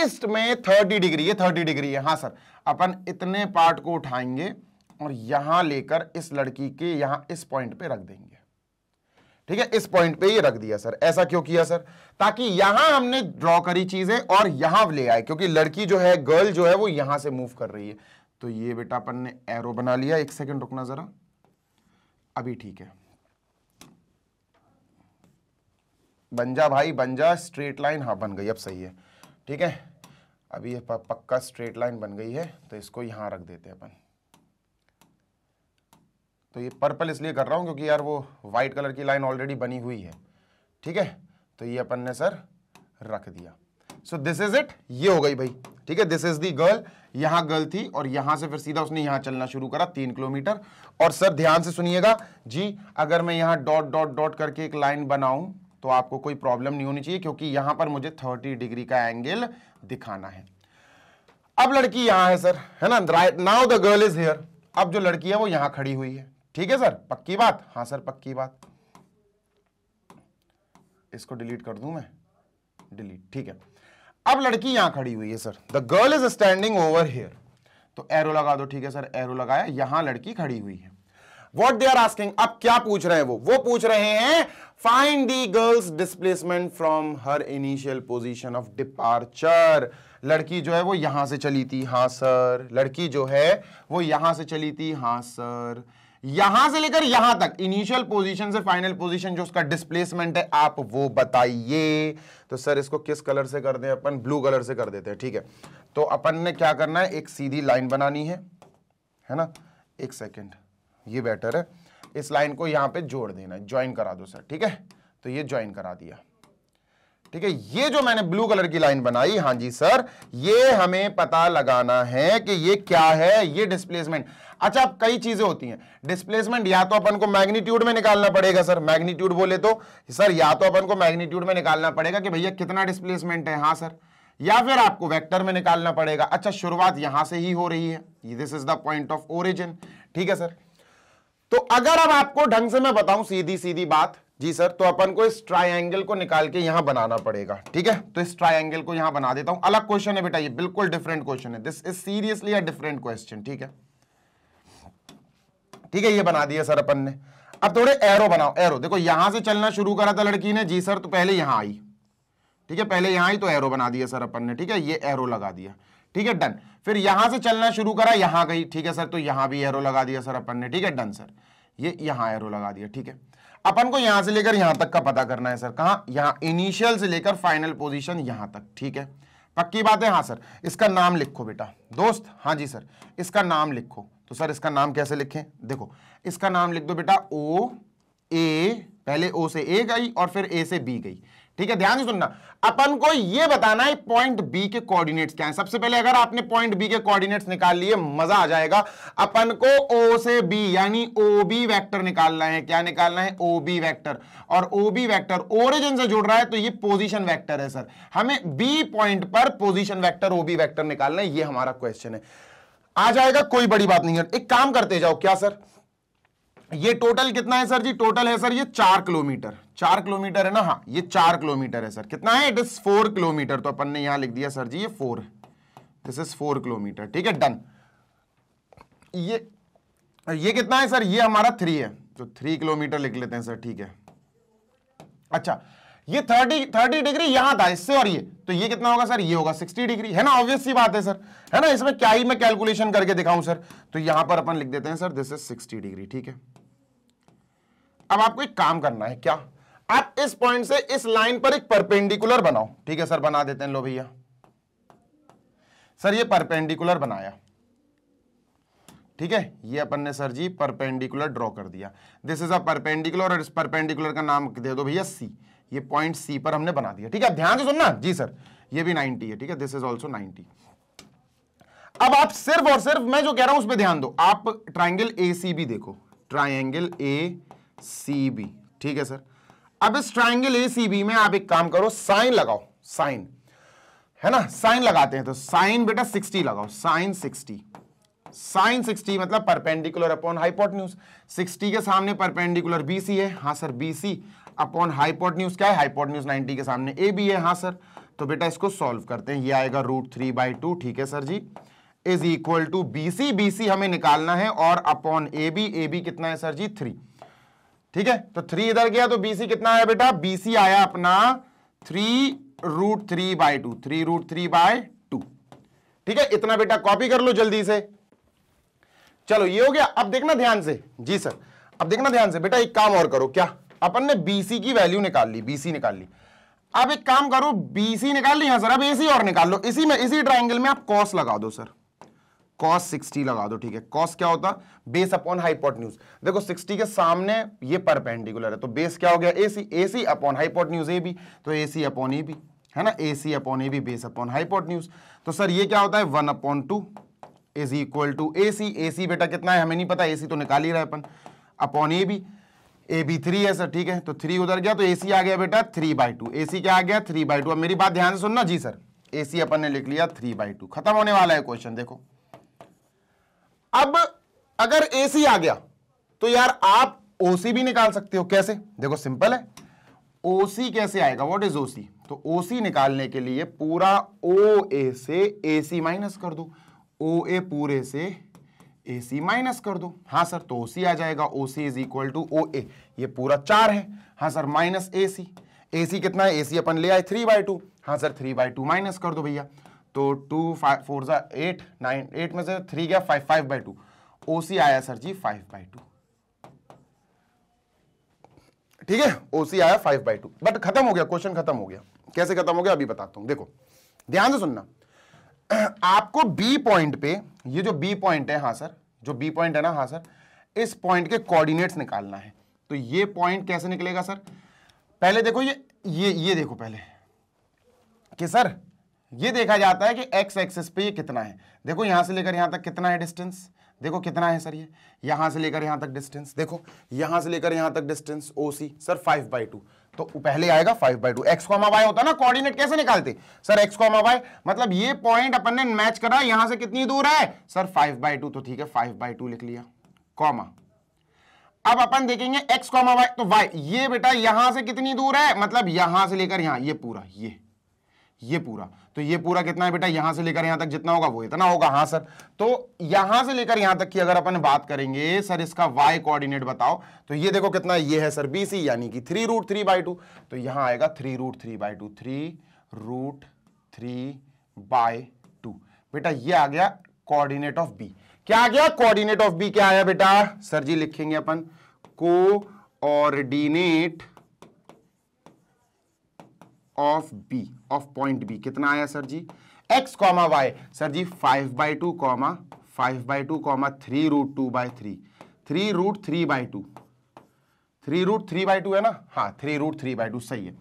[SPEAKER 1] ईस्ट में 30 डिग्री, ये 30 डिग्री है, हाँ सर, अपन इतने पार्ट को उठाएंगे और यहां लेकर इस लड़की के यहां इस पॉइंट पे रख देंगे, ठीक है, इस पॉइंट पे ये रख दिया सर। ऐसा क्यों किया सर? ताकि यहां हमने ड्रॉ करी चीजें और यहां ले आए, क्योंकि लड़की जो है, गर्ल जो है, वो यहां से मूव कर रही है। तो ये बेटा अपन ने एरो बना लिया। एक सेकंड रुकना जरा, अभी ठीक है, बन जा भाई बन जा, स्ट्रेट लाइन, हाँ बन गई, अब सही है। ठीक है, अभी ये पक्का स्ट्रेट लाइन बन गई है, तो इसको यहां रख देते हैं अपन। तो ये पर्पल इसलिए कर रहा हूं क्योंकि यार वो व्हाइट कलर की लाइन ऑलरेडी बनी हुई है। ठीक है, तो ये अपन ने सर रख दिया। सो दिस इज इट, ये हो गई भाई। ठीक है, दिस इज दी गर्ल। यहां गर्ल थी और यहां से फिर सीधा उसने यहां चलना शुरू करा 3 किलोमीटर। और सर ध्यान से सुनिएगा जी, अगर मैं यहां डॉट डॉट डॉट करके एक लाइन बनाऊं तो आपको कोई प्रॉब्लम नहीं होनी चाहिए, क्योंकि यहां पर मुझे 30 डिग्री का एंगल दिखाना है। अब लड़की यहां है सर, है ना, right now the girl is here. अब जो लड़की है वो यहां खड़ी हुई है। ठीक है सर, पक्की बात? हाँ सर पक्की बात। इसको डिलीट कर दूं मैं, डिलीट। ठीक है, अब लड़की यहां खड़ी हुई है sir, the girl is standing over here. तो एरो लगा दो। ठीक है सर, एरो लगाया, यहां लड़की खड़ी हुई है। What they are asking, अब क्या पूछ रहे हैं वो पूछ रहे हैं find the girl's displacement from her initial position of departure। लड़की जो है वो यहां से चली थी, हाँ सर। लड़की जो है वो यहां से चली थी, हाँ सर। यहां से लेकर यहां तक इनिशियल पोजीशन से फाइनल पोजीशन जो उसका डिस्प्लेसमेंट है, आप वो बताइए। तो सर इसको किस कलर से कर दें अपन? ब्लू कलर से कर देते हैं। ठीक है, तो अपन ने क्या करना है, एक सीधी लाइन बनानी है ना। एक सेकेंड, ये बेटर है, इस लाइन को यहां पे जोड़ देना, ज्वाइन करा दो सर। ठीक है, तो ये ज्वाइन करा दिया। ठीक है, ये जो मैंने ब्लू कलर की लाइन बनाई, हाँ जी सर, ये हमें पता लगाना है कि ये क्या है, ये डिस्प्लेसमेंट। अच्छा, अब कई चीजें होती हैं डिस्प्लेसमेंट, या तो अपन को मैग्नीट्यूड में निकालना पड़ेगा सर। मैग्नीट्यूड बोले तो सर, या तो अपन को मैग्नीट्यूड में निकालना पड़ेगा कि भैया कितना डिस्प्लेसमेंट है, हाँ सर, या फिर आपको वेक्टर में निकालना पड़ेगा। अच्छा, शुरुआत यहां से ही हो रही है, this is the point of origin. ठीक है सर, तो अगर अब आपको ढंग से मैं बताऊं सीधी सीधी बात जी सर, तो अपन को इस ट्रायंगल को निकाल के यहां बनाना पड़ेगा। ठीक है, तो इस ट्रायंगल को यहां बना देता हूं। अलग क्वेश्चन है बेटा, ये बिल्कुल डिफरेंट क्वेश्चन है, this is seriously a different question. ठीक है, ठीक है, ये बना दिया सर अपन ने। अब थोड़े एरो बनाओ। एरो देखो, यहां से चलना शुरू करा था लड़की ने जी सर, तो पहले यहां आई। ठीक है, पहले यहां आई तो एरो बना दिया सर अपन ने। ठीक है, ये एरो लगा दिया। ठीक है, डन। फिर यहां से चलना शुरू करा, यहां गई। ठीक है सर, तो यहां भी एरो लगा दिया सर अपन ने। ठीक है, डन सर, ये यहां एरो लगा दिया। ठीक है, अपन को यहां से लेकर यहां तक का पता करना है सर। कहां? यहां इनिशियल से लेकर फाइनल पोजीशन यहां तक। ठीक है, पक्की बात है? हाँ सर। इसका नाम लिखो बेटा दोस्त। हाँ जी सर, इसका नाम लिखो। तो सर इसका नाम कैसे लिखें? देखो, इसका नाम लिख दो बेटा ओ ए, पहले ओ से ए गई और फिर ए से बी गई। ठीक है, ध्यान से सुनना, अपन को यह बताना है पॉइंट बी के कोऑर्डिनेट्स क्या हैं। सबसे पहले अगर आपने पॉइंट बी के कोऑर्डिनेट्स निकाल लिए, मजा आ जाएगा। अपन को ओ से बी यानी ओ बी वेक्टर निकालना है। क्या निकालना है? O B vector. और ओ बी वेक्टर ओरिजिन से जुड़ रहा है, तो ये पोजीशन वेक्टर है सर। हमें बी पॉइंट पर position vector O B vector निकालना है, ये हमारा क्वेश्चन है। आ जाएगा, कोई बड़ी बात नहीं है। एक काम करते जाओ, क्या सर, ये टोटल कितना है सर जी? टोटल है सर ये 4 किलोमीटर। 4 किलोमीटर है ना? हाँ, ये 4 किलोमीटर है सर। कितना है? It is 4 kilometre. तो अपन ने यहां लिख दिया सर जी ये 4, दिस इज 4 किलोमीटर। ठीक है, डन। ये कितना है सर? ये हमारा 3 है, तो 3 किलोमीटर लिख लेते हैं सर। ठीक है, अच्छा, ये 30 डिग्री यहां था इससे, और ये तो ये कितना होगा सर? ये होगा 60 डिग्री, है ना? ऑब्वियस सी बात है सर, है ना? इसमें क्या ही मैं कैलकुलेशन करके दिखाऊं सर। तो यहां पर अपन लिख देते हैं सर दिस इज 60 डिग्री। ठीक है, अब आपको एक काम करना है। क्या? आप इस पॉइंट से इस लाइन पर एक परपेंडिकुलर बनाओ। ठीक है सर, बना देते हैं। लो भैया सर, ये परपेंडिकुलर बनाया। ठीक है, ये अपन ने सर जी परपेंडिकुलर ड्रॉ कर दिया। दिस इज अ परपेंडिकुलर, और इस परपेंडिकुलर का नाम दे दो भैया सी। ये पॉइंट सी पर हमने बना दिया। ठीक है, ध्यान से सुनना जी सर, ये भी 90 है। ठीक है, दिस इज ऑल्सो 90। अब आप सिर्फ और सिर्फ मैं जो कह रहा हूं उस पर ध्यान दो। आप ट्राइंगल ए सी बी देखो, ट्राइंगल ए सी बी। ठीक है सर, अब इस ट्राइंगल ए सी बी में आप एक काम करो, साइन लगाओ। साइन, है ना? साइन लगाते हैं, तो साइन बेटा 60 लगाओ। साइन 60, साइन 60 मतलब परपेंडिकुलर अपॉन हाइपोटेन्यूज। 60 के सामने परपेंडिकुलर बीसी है, हाँ सर, बीसी अपॉन हाइपोटेन्यूज क्या है? हाइपोटेन्यूज 90 के सामने ए बी है, हाँ सर। तो बेटा इसको सॉल्व करते हैं, ये आएगा √3/2। ठीक है sir ji, is equal to BC. BC हमें निकालना है और upon A B. A B कितना है सर जी? 3। ठीक है, तो 3 इधर गया तो BC कितना आया बेटा, BC आया अपना 3√3/2, 3√3/2। ठीक है, इतना बेटा कॉपी कर लो जल्दी से। चलो ये हो गया। अब देखना ध्यान से, जी सर, अब देखना ध्यान से बेटा, एक काम और करो, क्या अपन ने BC की वैल्यू निकाल ली, BC निकाल ली। अब एक काम करो, BC निकाल ली, सर अब AC और निकाल लो। इसी में, इसी ट्राइंगल में आप cos लगा दो सर, cos 60 लगा दो। ठीक है, cos क्या होता, बेस अपॉन हाइपोटेन्यूज। देखो 60 के सामने ये परपेंडिकुलर है, तो बेस क्या हो गया AC, AC upon hypotenuse AB, तो AC अपॉन AB है ना, AC upon AB base upon hypotenuse. तो सर ये क्या होता है 1/2 is equal to AC। AC बेटा कितना है हमें नहीं पता, AC तो निकाल ही रहा है अपन, अपॉन AB, AB 3 है सर। ठीक है, तो 3 उधर गया तो AC आ गया बेटा 3/2। AC क्या आ गया 3/2। अब मेरी बात ध्यान से सुनना जी सर, AC अपन ने लिख लिया 3/2। खत्म होने वाला है क्वेश्चन। देखो अब अगर AC आ गया तो यार आप OC भी निकाल सकते हो। कैसे, देखो सिंपल है, OC कैसे आएगा, व्हाट इज OC, तो OC निकालने के लिए पूरा OA से AC माइनस कर दो, OA पूरे से AC माइनस कर दो। हाँ सर, तो OC आ जाएगा, OC is equal to OA, ये पूरा 4 है। हाँ सर, माइनस AC, AC कितना है, AC अपन ले आए 3/2। हाँ सर, 3/2 माइनस कर दो भैया, तो 2 5 4 8 9, 8 में से 3 गया 5, 5/2। OC आया सर जी 5/2। ठीक है, OC आया 5/2। बट खत्म हो गया, क्वेश्चन खत्म हो गया। कैसे खत्म हो गया अभी बताता हूं। देखो ध्यान से सुनना, आपको B पॉइंट पे, ये जो B पॉइंट है, हाँ सर, जो B पॉइंट है ना, हाँ सर, इस पॉइंट के कोऑर्डिनेट्स निकालना है। तो ये पॉइंट कैसे निकलेगा सर, पहले देखो ये देखो पहले कि सर ये देखा जाता है कि x एक्सिस पे ये कितना है। देखो यहां से लेकर यहां तक कितना है डिस्टेंस, देखो कितना है सर, ये यहां से लेकर यहां तक डिस्टेंस, देखो यहां से लेकर यहां तक डिस्टेंस OC सर 5/2। तो पहले आएगा 5/2। x, y होता ना, कोऑर्डिनेट कैसे निकालते सर, x, y, मतलब ये पॉइंट अपन ने मैच करा, यहां से कितनी दूर है सर 5/2। तो ठीक है, 5/2 लिख लिया, कॉमा। अब अपन देखेंगे x, y, तो y ये बेटा यहां से कितनी दूर है, मतलब यहां से लेकर यहां, ये पूरा, ये पूरा, तो ये पूरा कितना है बेटा, यहां से लेकर यहां तक जितना होगा वो इतना होगा। हाँ सर, तो यहां से लेकर यहां तक की अगर अपन बात करेंगे सर, इसका y कोऑर्डिनेट बताओ, तो ये देखो कितना, ये है सर BC, यानी कि 3√3/2। तो यहां आएगा 3√3/2, 3√3/2। बेटा ये आ गया कोऑर्डिनेट ऑफ B। क्या आ गया, कोऑर्डिनेट ऑफ B क्या आया बेटा, सर जी लिखेंगे अपन coordinate of B, of point B कितना आया सर जी, x, y सर जी 5/2, 5/2, 3√2/3, 3√3/2, 3√3/2 है ना, हाँ 3√3/2 सही है।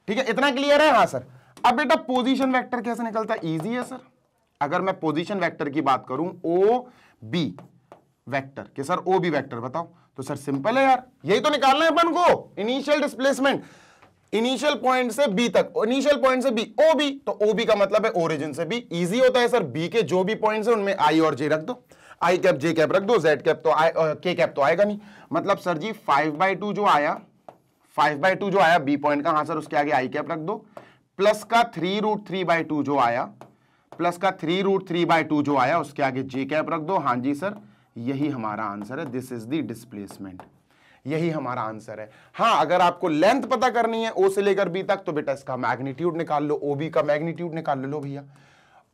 [SPEAKER 1] ठीक है, इतना क्लियर है। हाँ सर, अब बेटा पोजीशन वेक्टर कैसे निकलता है, इजी है सर। अगर मैं पोजीशन वेक्टर की बात करूं, OB वेक्टर के सर OB वेक्टर बताओ, तो सर सिंपल है यार, यही तो निकालना है अपन को, इनिशियल डिस्प्लेसमेंट, इनिशियल पॉइंट से B तक, इनिशियल पॉइंट से B, OB, तो OB का मतलब है ओरिजिन से B। इजी होता है सर, B के जो भी पॉइंट्स हैं उनमें I और J रख दो, I कैप J कैप रख दो, Z कैप तो K कैप तो आएगा नहीं। मतलब सर जी 5/2 जो आया, 5/2 जो आया B पॉइंट का, हाँ सर उसके आगे I कैप रख दो, प्लस का 3√3/2 जो आया, प्लस का 3√3/2 जो आया उसके आगे J कैप रख दो। हाँ जी सर, यही हमारा आंसर है, दिस इज द डिस्प्लेसमेंट, यही हमारा आंसर है। हाँ, अगर आपको लेंथ पता करनी है O से लेकर B तक, तो बेटा इसका मैग्नीट्यूड निकाल लो, OB का मैग्नीट्यूड निकाल लो भैया,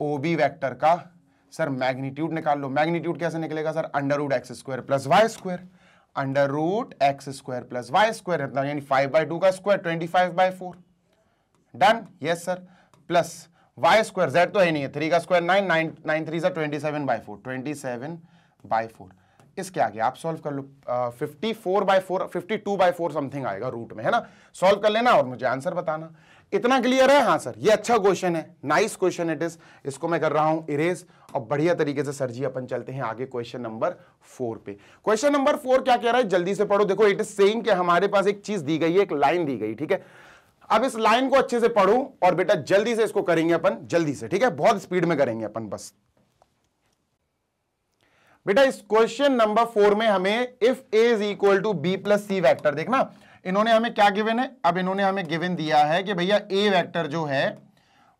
[SPEAKER 1] OB वेक्टर का सर मैग्नीट्यूड निकाल लो। मैग्नीट्यूड कैसे निकलेगा sir, √x² + y², √x² + y², यानी 5/2 का square 25/4, done, yes sir, plus y², z तो है नहीं है, 3 का स्क्वायर 9, 9 3 सा 27/4, 27/4। इसके आगे आप सॉल्व कर लो, 54/4, 52/4 समथिंग आएगा रूट में, है ना। सॉल्व कर लेना और मुझे आंसर बताना। इतना क्लियर है। हाँ सर, ये अच्छा क्वेश्चन है, नाइस क्वेश्चन इट इज। इसको मैं कर रहा हूं इरेज, और बढ़िया तरीके से सर जी अपन चलते हैं आगे क्वेश्चन नंबर 4 पे। क्वेश्चन नंबर 4 क्या कह रहा है, जल्दी से पढ़ो। देखो इट इज सेइंग कि हमारे पास एक चीज दी गई है, एक लाइन दी गई, ठीक है। अब इस लाइन को अच्छे से पढ़ो और बेटा जल्दी से इसको करेंगे अपन, जल्दी से, ठीक है, बहुत स्पीड में करेंगे अपन बस। बेटा इस क्वेश्चन नंबर 4 में हमें if A is equal to B plus C vector, देखना इन्होंने हमें क्या गिवन है। अब इन्होंने हमें गिवन दिया है कि भैया A वेक्टर जो है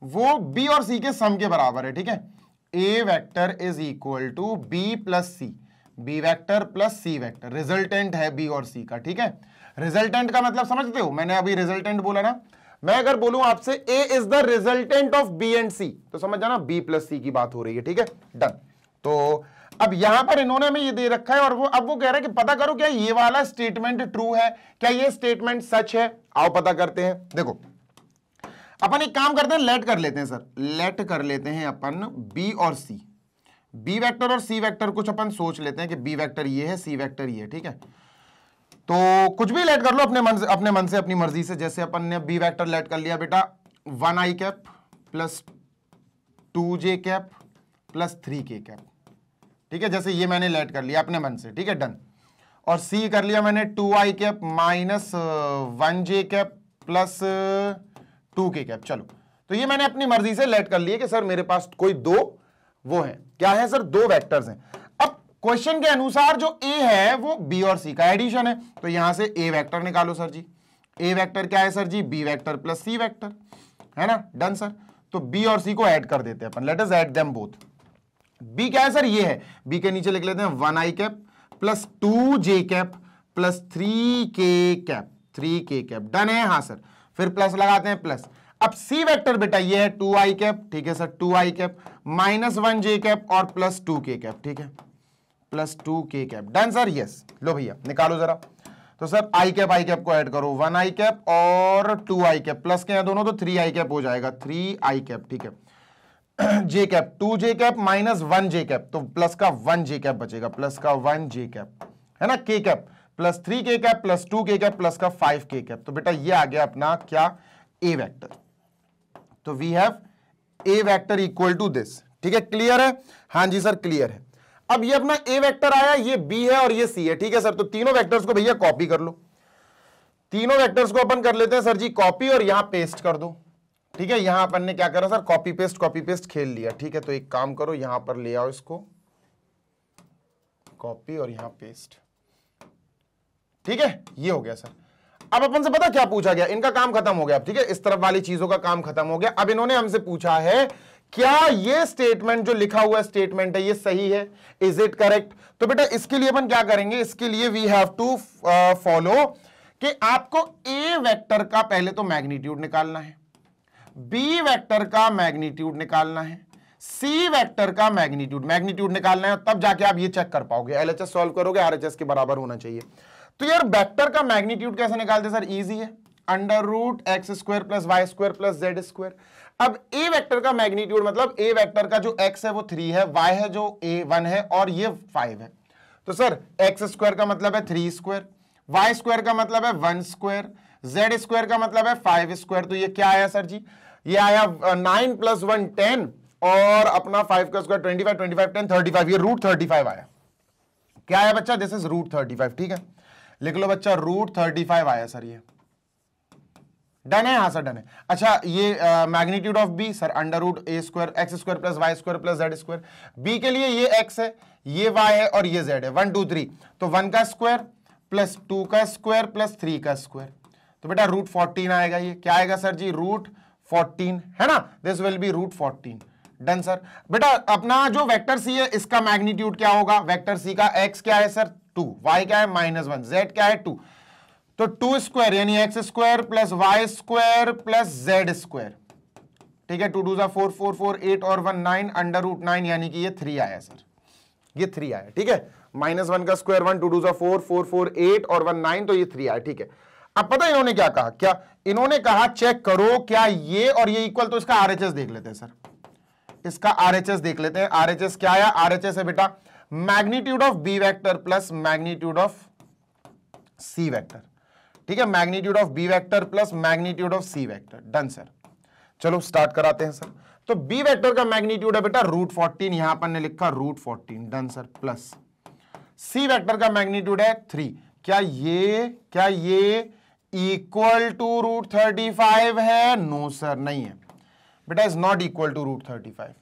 [SPEAKER 1] वो B और C के सम के बराबर है, ठीक है। A vector is equal to B plus C, B vector plus C vector, resultant है बी और सी का, ठीक है। रिजल्टेंट का मतलब समझते हो, मैंने अभी रिजल्टेंट बोला ना, मैं अगर बोलूं आपसे A is the resultant of B and C, तो समझ जाना बी प्लस सी की बात हो रही है, ठीक है, डन। तो अब यहां पर इन्होंने हमें ये दे रखा है और अब वो कह रहा है कि पता करो क्या ये वाला स्टेटमेंट ट्रू है, क्या ये स्टेटमेंट सच है। आओ पता करते हैं। देखो अपन एक काम करते हैं, लेट कर लेते हैं सर, लेट कर लेते हैं अपन बी और सी, बी वेक्टर और सी वेक्टर कुछ अपन सोच लेते हैं कि बी वेक्टर ये है, सी वेक्टर ये है, ठीक है। तो कुछ भी लेट कर लो अपने मन से अपनी मर्जी से। जैसे अपन ने बी वेक्टर लेट कर लिया बेटा 1 i cap plus 2 j cap plus 3 k cap, ठीक है, जैसे ये मैंने लेट कर लिया अपने मन से, ठीक है, डन। और सी कर लिया मैंने 2 i cap minus 1 j cap plus 2 k cap. चलो, तो ये मैंने अपनी मर्जी से लेट कर लिया कि सर मेरे पास कोई दो वो है, क्या है सर, दो वेक्टर्स हैं। अब क्वेश्चन के अनुसार जो ए है वो बी और सी का एडिशन है, तो यहां से ए वेक्टर निकालो सर जी। ए वेक्टर क्या है सर जी, B vector plus C vector, है ना, डन सर। तो बी और सी को ऐड कर देते हैं अपन, let us add them both. B क्या है सर, ये है, बी के नीचे लिख लेते हैं 1 i cap plus 2 j cap plus 3 k cap, 3 k cap, done है, हाँ सर। फिर प्लस लगाते हैं प्लस। अब सी वेक्टर बेटा ये है 2 i कैप, ठीक है sir, 2 i cap minus 1 j cap और प्लस 2 k कैप, ठीक है, plus 2 k cap, done sir, yes. लो भैया निकालो जरा। तो सर आई कैप को ऐड करो, 1 i कैप और 2 i कैप, प्लस के हैं दोनों तो 3 i कैप हो जाएगा, 3 i कैप, ठीक है। j cap 2 j cap minus 1 j cap, तो प्लस का 1 j कैप बचेगा, प्लस का 1 j कैप, है ना, k cap plus 3 k cap plus 2 k cap plus का 5 k कैप। तो बेटा ये आ गया अपना क्या, a वेक्टर। तो we have a vector equal to this, ठीक है, क्लियर है, हाँ जी सर क्लियर है। अब ये अपना a वेक्टर आया, ये b है और ये c है, ठीक है सर। तो तीनों वेक्टर्स को भैया कॉपी कर लो, तीनों वेक्टर्स को अपन कर लेते हैं सर जी कॉपी और यहां पेस्ट कर दो, ठीक है। यहां अपन ने क्या करा सर, कॉपी पेस्ट खेल लिया, ठीक है। तो एक काम करो, यहां पर ले आओ इसको, कॉपी और यहां पेस्ट, ठीक है, ये हो गया सर। अब अपन से पता क्या पूछा गया, इनका काम खत्म हो गया, ठीक है, इस तरफ वाली चीजों का काम खत्म हो गया। अब इन्होंने हमसे पूछा है क्या ये स्टेटमेंट जो लिखा हुआ स्टेटमेंट है ये सही है, इज इट करेक्ट। तो बेटा इसके लिए अपन क्या करेंगे, इसके लिए वी हैव टू फॉलो कि आपको ए वेक्टर का पहले तो मैग्नीट्यूड निकालना है, बी वेक्टर का मैग्नीट्यूड निकालना है, सी वेक्टर का मैग्नीट्यूड निकालना है, तब जाके आप ये चेक कर पाओगे। एलएचएस सॉल्व करोगे, आरएचएस के बराबर होना चाहिए। तो यार वेक्टर का मैग्नीट्यूड कैसे निकालते सर, इजी है, under root X square plus Y square plus Z square. अब ए वेक्टर का मैग्नीट्यूड मतलब ए वेक्टर का जो एक्स है वो 3 है, वाई है जो ए 1 है और ये 5 है। तो सर एक्स स्क्वायर का मतलब है 3 स्क्वायर, वाई स्क्वायर का मतलब है 1 स्क्वायर, जेड स्क्वायर का मतलब है 5 स्क्वायर। तो ये क्या आया सर जी, ये आया 9 + 1 10 और अपना 5 का स्क्वायर 25, 25 10 35, ये रूट 35 आया। क्या आया बच्चा, दिस इज रूट 35, ठीक है, लिख लो बच्चा रूट 35 आया सर, ये डन है, हाँ सर डन है। अच्छा ये magnitude of B sir under root A square X square plus Y square plus Z square. B के लिए ये एक्स है, ये वाई है और ये जेड है, 1 2 3, तो 1 का स्क्वायर प्लस 2 का स्क्वायर प्लस 3 का स्क्वायर। तो बेटा रूट 14 आएगा, ये क्या आएगा सर जी, रूट 14, है ना, this will be root 14, done sir. बेटा अपना जो वेक्टर सी है इसका मैग्नीट्यूड क्या होगा, वेक्टर सी का एक्स क्या है सर 2, वाई क्या है -1, जेड क्या है 2, तो 2 स्क्वायर यानी X square plus Y square plus Z square, ठीक है, 2 2 4 4 4 8 और 1 9 अंडर रूट 9 यानी कि ये 3 आया सर, ये 3 आया, ठीक है, -1 का स्क्वायर 1 2 2 4 4 4 8 और 1 9, तो ये 3 आया, ठीक है। अब पता इन्होंने क्या कहा, क्या इन्होंने कहा चेक करो क्या ये और ये इक्वल, तो इसका आरएचएस देख लेते हैं सर, इसका आरएचएस देख लेते हैं। आरएचएस क्या आया, आरएचएस है बेटा magnitude of B vector plus magnitude of C vector, ठीक है, magnitude of B vector plus magnitude of C vector, done sir. चलो स्टार्ट कराते हैं सर। तो बी वेक्टर का मैग्नीट्यूड है बेटा रूट 14, यहां पर ने लिखा root 14, done sir, plus C vector का मैग्नीट्यूड है 3, क्या ये इक्वल टू रूट 35 है, नो सर नहीं है बेटा, is not equal to root 35।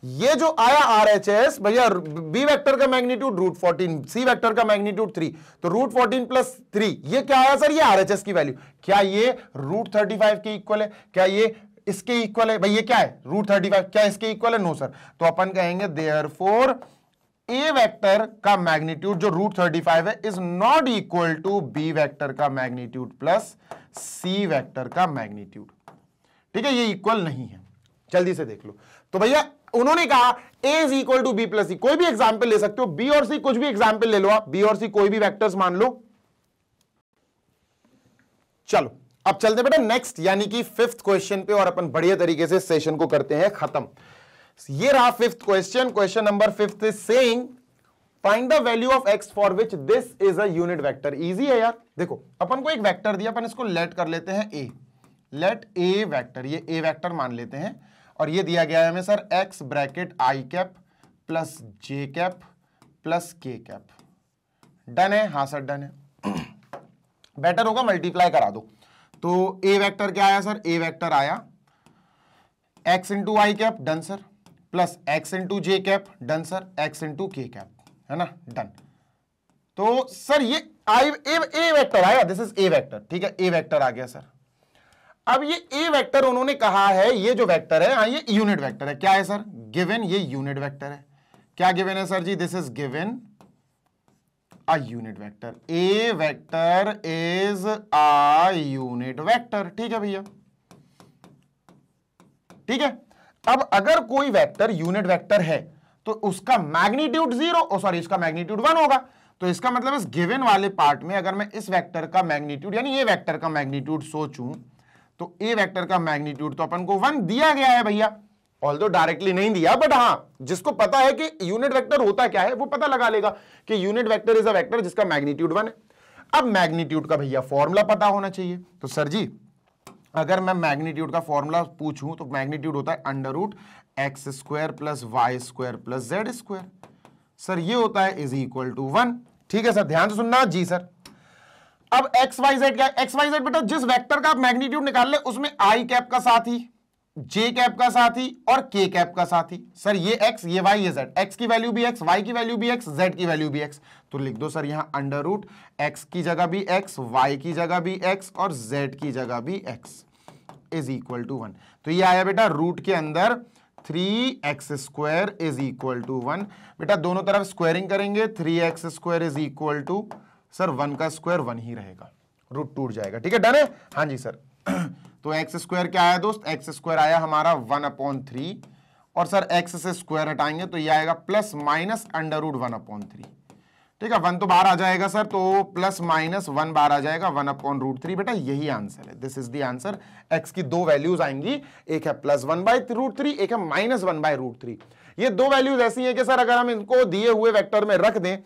[SPEAKER 1] ये जो आया आरएचएस भैया, बी वेक्टर का मैग्नीट्यूड रूट 14, सी वेक्टर का मैग्नीट्यूड 3, तो रूट 14 प्लस 3 ये क्या आया सर, ये आरएचएस की वैल्यू, क्या ये रूट 35 के इक्वल है, क्या ये इसके इक्वल है, भाई ये क्या है रूट 35, क्या इसके इक्वल है, नो सर। तो अपन कहेंगे देयरफॉर ए वेक्टर का मैग्नीट्यूड जो √35 है is not equal to B vector का मैग्नीट्यूड प्लस सी वेक्टर का मैग्नीट्यूड। ठीक है, ये इक्वल नहीं है। जल्दी से देख लो। तो भैया उन्होंने कहा a is equal to B plus C. कोई भी एग्जाम्पल ले सकते हो, बी और सी, कुछ भी एग्जाम्पल ले लो आप, बी और सी कोई भी वेक्टर्स मान लो। चलो अब चलते बेटा नेक्स्ट यानी कि 5th क्वेश्चन पे, और अपन बढ़िया तरीके से सेशन को करते हैं खत्म। ये रहा 5th question. Question number 5 is saying find the value of x for which this is a unit vector. Easy है यार। देखो अपन को एक वेक्टर दिया, अपन इसको लेट कर लेते हैं a, लेट a वेक्टर, ये a वेक्टर मान लेते हैं, और ये दिया गया है हमें sir x bracket i cap plus j cap plus k cap. Done है? हाँ सर डन है। बेटर होगा मल्टीप्लाई करा दो। तो a वेक्टर क्या आया सर? a वेक्टर आया x into i cap, done sir, plus x into j cap, done sir, x into k cap, है ना, डन। तो सर ये ए वेक्टर आया, दिस इज ए वेक्टर। ठीक है, ए वेक्टर आ गया सर। अब ये ए वेक्टर उन्होंने कहा है, ये जो वेक्टर है, हाँ ये यूनिट वेक्टर है। क्या है सर? गिवन ये यूनिट वेक्टर है। क्या गिवन है sir ji? This is given a unit vector. A vector is a unit vector. ठीक है भैया, ठीक है। अब अगर कोई वेक्टर यूनिट वेक्टर है तो उसका मैग्नीट्यूड 0, सॉरी इसका मैग्नीट्यूड 1 होगा। तो इसका मतलब इस गिवन वाले पार्ट में अगर मैं इस वेक्टर का मैग्नीट्यूड यानी ये वेक्टर का मैग्नीट्यूड सोचूं तो ए वेक्टर का मैग्नीट्यूड तो अपन को 1 दिया गया है भैया, ऑल्दो डायरेक्टली नहीं दिया, बट हाँ जिसको पता है कि यूनिट वेक्टर होता क्या है वो पता लगा लेगा कि unit vector is a vector जिसका मैग्नीट्यूड 1 है। अब मैग्नीट्यूड का भैया फॉर्मूला पता होना चाहिए। तो सर जी अगर मैं मैग्नीट्यूड का फॉर्मूला पूछूं तो मैग्नीट्यूड होता है √x² plus y² plus z²। Sir ये होता है इज इक्वल टू 1। ठीक है सर, ध्यान से सुनना जी सर। अब एक्स वाई जेड क्या है? एक्स वाई जेड बेटा जिस वेक्टर का आप मैग्नीट्यूड निकाल ले उसमें आई कैप का साथी, जे कैप का साथी और के कैप का साथी। सर ये x, ये y, ये z, x की वैल्यू भी x, y की वैल्यू भी x, z की वैल्यू भी x। तो लिख दो सर यहां √x की जगह भी x, y की जगह भी x और z की जगह भी x इज इक्वल टू 1। तो ये आया बेटा रूट के अंदर 3x² इज इक्वल टू 1। बेटा दोनों तरफ स्क्वायरिंग करेंगे, 3x² is equal to sir 1 का स्क्वायर 1 ही रहेगा, रूट टूट जाएगा। ठीक है, डन है? हाँ जी सर। तो x² क्या आया दोस्त? x² आया हमारा 1/3, और सर x से स्क्वायर हटाएंगे तो ये आएगा प्लस माइनस √1/3। ठीक है, 1 तो बाहर आ जाएगा सर, तो प्लस माइनस 1 बाहर आ जाएगा, 1/√3। बेटा यही आंसर है, this is the answer. x की दो वैल्यूज आएंगी, एक है प्लस 1/√3, एक है माइनस 1/√3। ये दो वैल्यूज ऐसी हैं कि सर अगर हम इनको दिए हुए वेक्टर में रख दें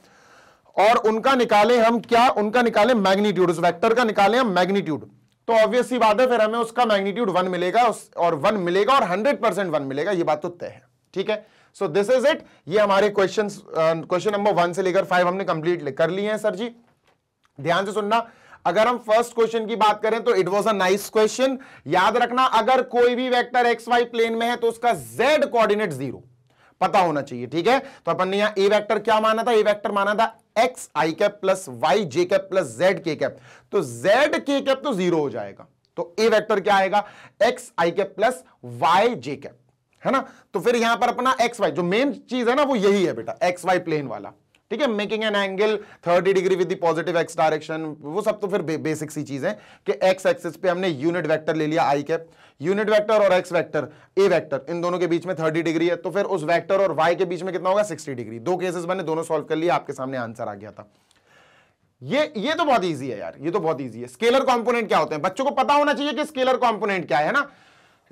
[SPEAKER 1] और उनका निकालें हम क्या, उनका निकालें मैग्नीट्यूड, उस वेक्टर का निकालें हम मैग्नीट्यूड, तो ऑब्वियस सी बात है फिर हमें उसका मैग्नीट्यूड 1 मिलेगा, और 1 मिलेगा और 100% 1 मिलेगा, ये बात तो तय है। ठीक है, सो दिस इज इट। ये हमारे क्वेश्चन नंबर 1 से लेकर 5 हमने कंप्लीट कर लिए हैं सर जी। ध्यान से सुनना, अगर हम फर्स्ट क्वेश्चन की बात करें तो it was a nice question. याद रखना अगर कोई भी वेक्टर एक्स वाई प्लेन में है तो उसका z कोऑर्डिनेट 0 पता होना चाहिए। ठीक है, तो अपन ने यहां ए वेक्टर क्या माना था? ए वेक्टर माना था x i cap plus y j cap plus z k cap. तो z k कैप तो 0 हो जाएगा, तो ए वेक्टर क्या आएगा? x i cap plus y j cap, है ना। तो फिर यहां पर अपना एक्स वाई जो मेन चीज है ना वो यही है बेटा, एक्स वाई प्लेन वाला। ठीक है, making an angle 30 degree with the positive x direction, वो सब तो फिर बेसिक सी चीज है कि एक्स एक्सिस पे हमने यूनिट वेक्टर ले लिया आई कैप, यूनिट वेक्टर और एक्स वेक्टर ए वेक्टर इन दोनों के बीच में 30 डिग्री है, तो फिर उस वेक्टर और वाई के बीच में कितना होगा? 60 डिग्री। दो केसेस बने, दोनों सॉल्व कर लिए, आपके सामने आंसर आ गया था। ये तो बहुत इजी है यार, ये तो बहुत इजी है। स्केलर कंपोनेंट क्या होते हैं बच्चों को पता होना चाहिए कि स्केलर कंपोनेंट क्या है ना।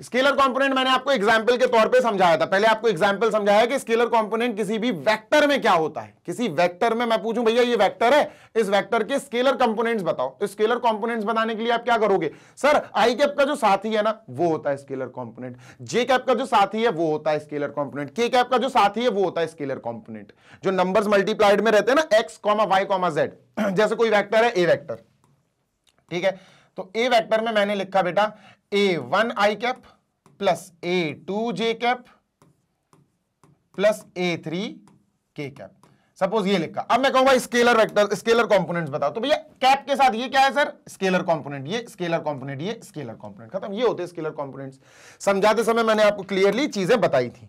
[SPEAKER 1] स्केलर कंपोनेंट मैंने आपको एग्जांपल के तौर पे समझाया था, पहले आपको एग्जांपल समझाया कि स्केलर कंपोनेंट किसी भी वेक्टर में क्या होता है। किसी वेक्टर में मैं पूछूं भैया ये वेक्टर है, इस वेक्टर के स्केलर कंपोनेंट्स बताओ, तो स्केलर कंपोनेंट्स बताने के लिए आप क्या करोगे? सर आई कैप का जो साथी है ना वो होता है स्केलर कंपोनेंट, जे कैप का जो साथी है वो होता है स्केलर कंपोनेंट, के कैप का जो साथी है वो होता है स्केलर कंपोनेंट। जो नंबर्स मल्टीप्लाइड में रहते हैं ना x, y, z, जैसे कोई वेक्टर है ए वेक्टर। ठीक है, तो ए वेक्टर में मैंने लिखा बेटा a1 i cap plus a2 cap plus a3 k cap, suppose ये लिखा। अब मैं कहूंगा स्केलर वेक्टर, स्केलर कंपोनेंट्स बताओ, तो भैया कैप के साथ ये क्या है सर? स्केलर कंपोनेंट, ये स्केलर कंपोनेंट, ये स्केलर कंपोनेंट, खत्म। ये होते हैं स्केलर कंपोनेंट्स। समझाते समय मैंने आपको क्लियरली चीजें बताई थी।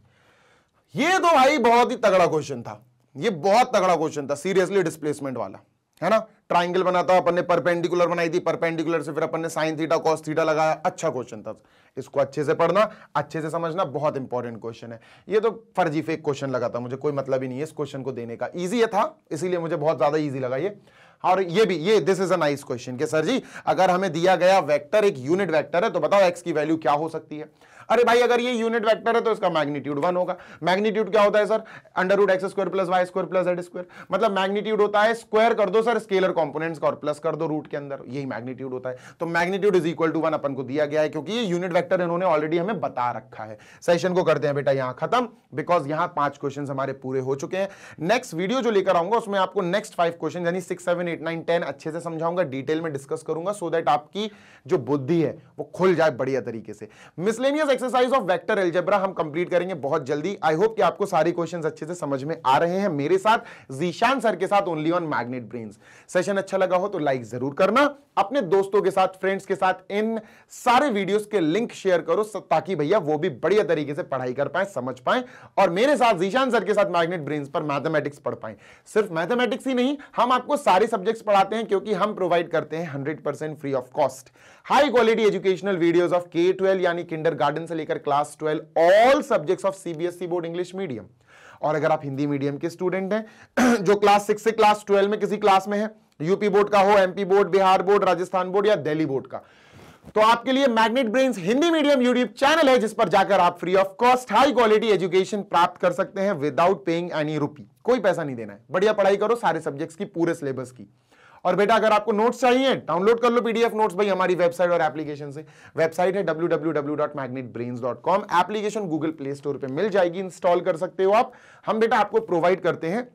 [SPEAKER 1] ये तो भाई बहुत ही तगड़ा क्वेश्चन था, ये बहुत तगड़ा क्वेश्चन था सीरियसली, डिस्प्लेसमेंट वाला, है ना। ट्राइंगल बना था अपन ने, परपेंडिकुलर बनाई थी, परपेंडिकुलर से फिर अपन ने साइन थीटा कॉस थीटा लगाया, अच्छा क्वेश्चन था। इसको अच्छे से पढ़ना, अच्छे से समझना, बहुत इंपॉर्टेंट क्वेश्चन है। ये तो फर्जी फेक क्वेश्चन लगा था, मुझे कोई मतलब ही नहीं है इस क्वेश्चन को देने का। इजी था, इसीलिए मुझे बहुत ज्यादा इजी लगा ये। और ये भी, ये this is a nice question कि सर जी अगर हमें दिया गया वेक्टर एक यूनिट वेक्टर है तो बताओ एक्स की वैल्यू क्या हो सकती है। अरे भाई अगर ये यूनिट वेक्टर है तो इसका मैग्नीट्यूड 1 होगा। मैग्नीट्यूड क्या होता है sir? Under root X square plus Y square plus Z square. मतलब मैग्नीट्यूड होता है स्क्वायर कर दो सर स्केलर कंपोनेंट्स का और प्लस कर दो रूट के अंदर, यही मैग्नीट्यूड होता है। तो मैग्नीट्यूड इज इक्वल टू 1 अपन को दिया गया है क्योंकि ये यूनिट वेक्टर इन्होंने ऑलरेडी हमें बता रखा है। सेशन को करते हैं बेटा यहां खत्म, बिकॉज यहां 5 क्वेश्चन हमारे पूरे हो चुके हैं। नेक्स्ट वीडियो जो लेकर आऊंगा उसमें आपको नेक्स्ट 5 क्वेश्चन यानी 6, 7, 8, 9, 10 अच्छे से समझाऊंगा, डिटेल में डिस्कस करूंगा, सो दैट आपकी जो बुद्धि है वो खुल जाए बढ़िया तरीके से। Miscellaneous exercise of vector algebra हम कंप्लीट करेंगे बहुत जल्दी। आई होप कि आपको सारे क्वेश्चंस अच्छे से समझ में आ रहे हैं मेरे साथ जीशान सर के साथ only on magnet brains. Session अच्छा लगा हो तो लाइक जरूर करना, अपने दोस्तों के साथ, फ्रेंड्स के साथ इन सारे वीडियोस के लिंक शेयर करो ताकि भैया वो भी बढ़िया तरीके से पढ़ाई कर पाए, समझ पाए और मेरे साथ जीशान सर के साथ मैग्नेट ब्रेन्स पर मैथमेटिक्स पढ़ पाए। सिर्फ मैथमेटिक्स ही नहीं, हम आपको सारे सब्जेक्ट्स पढ़ाते हैं क्योंकि हम प्रोवाइड करते हैं 100% free of cost high quality educational videos of K-12 यानी किंडरगार्टन से लेकर class 12 all subjects of CBSE board English medium. और अगर आप हिंदी मीडियम के स्टूडेंट हैं जो क्लास 6 से क्लास 12 में किसी क्लास में है, यूपी बोर्ड का हो, MP board, Bihar board, Rajasthan board या दिल्ली बोर्ड का, तो आपके लिए magnet brains Hindi medium YouTube channel है जिस पर जाकर आप free of cost high quality education प्राप्त कर सकते हैं विदाउट पेइंग एनी रुपी। कोई पैसा नहीं देना है, बढ़िया पढ़ाई करो सारे सब्जेक्ट्स की, पूरे सिलेबस की। और बेटा अगर आपको नोट्स चाहिए डाउनलोड कर लो PDF नोट्स भाई हमारी वेबसाइट और एप्लीकेशन से। वेबसाइट है www.magnetbrains.com, application Google play store पे मिल जाएगी, इंस्टॉल कर सकते हो आप। हम बेटा आपको प्रोवाइड करते हैं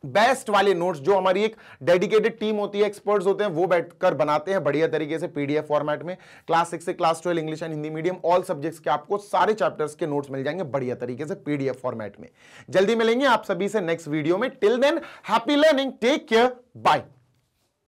[SPEAKER 1] बेस्ट वाले नोट्स जो हमारी एक डेडिकेटेड टीम होती है, एक्सपर्ट्स होते हैं, वो बैठकर बनाते हैं बढ़िया तरीके से PDF फॉर्मेट में। क्लास 6 से class 12 English and Hindi medium all subjects के आपको सारे चैप्टर्स के नोट्स मिल जाएंगे बढ़िया तरीके से PDF फॉर्मेट में। जल्दी मिलेंगे आप सभी से नेक्स्ट वीडियो में। Till then happy learning, take care, bye.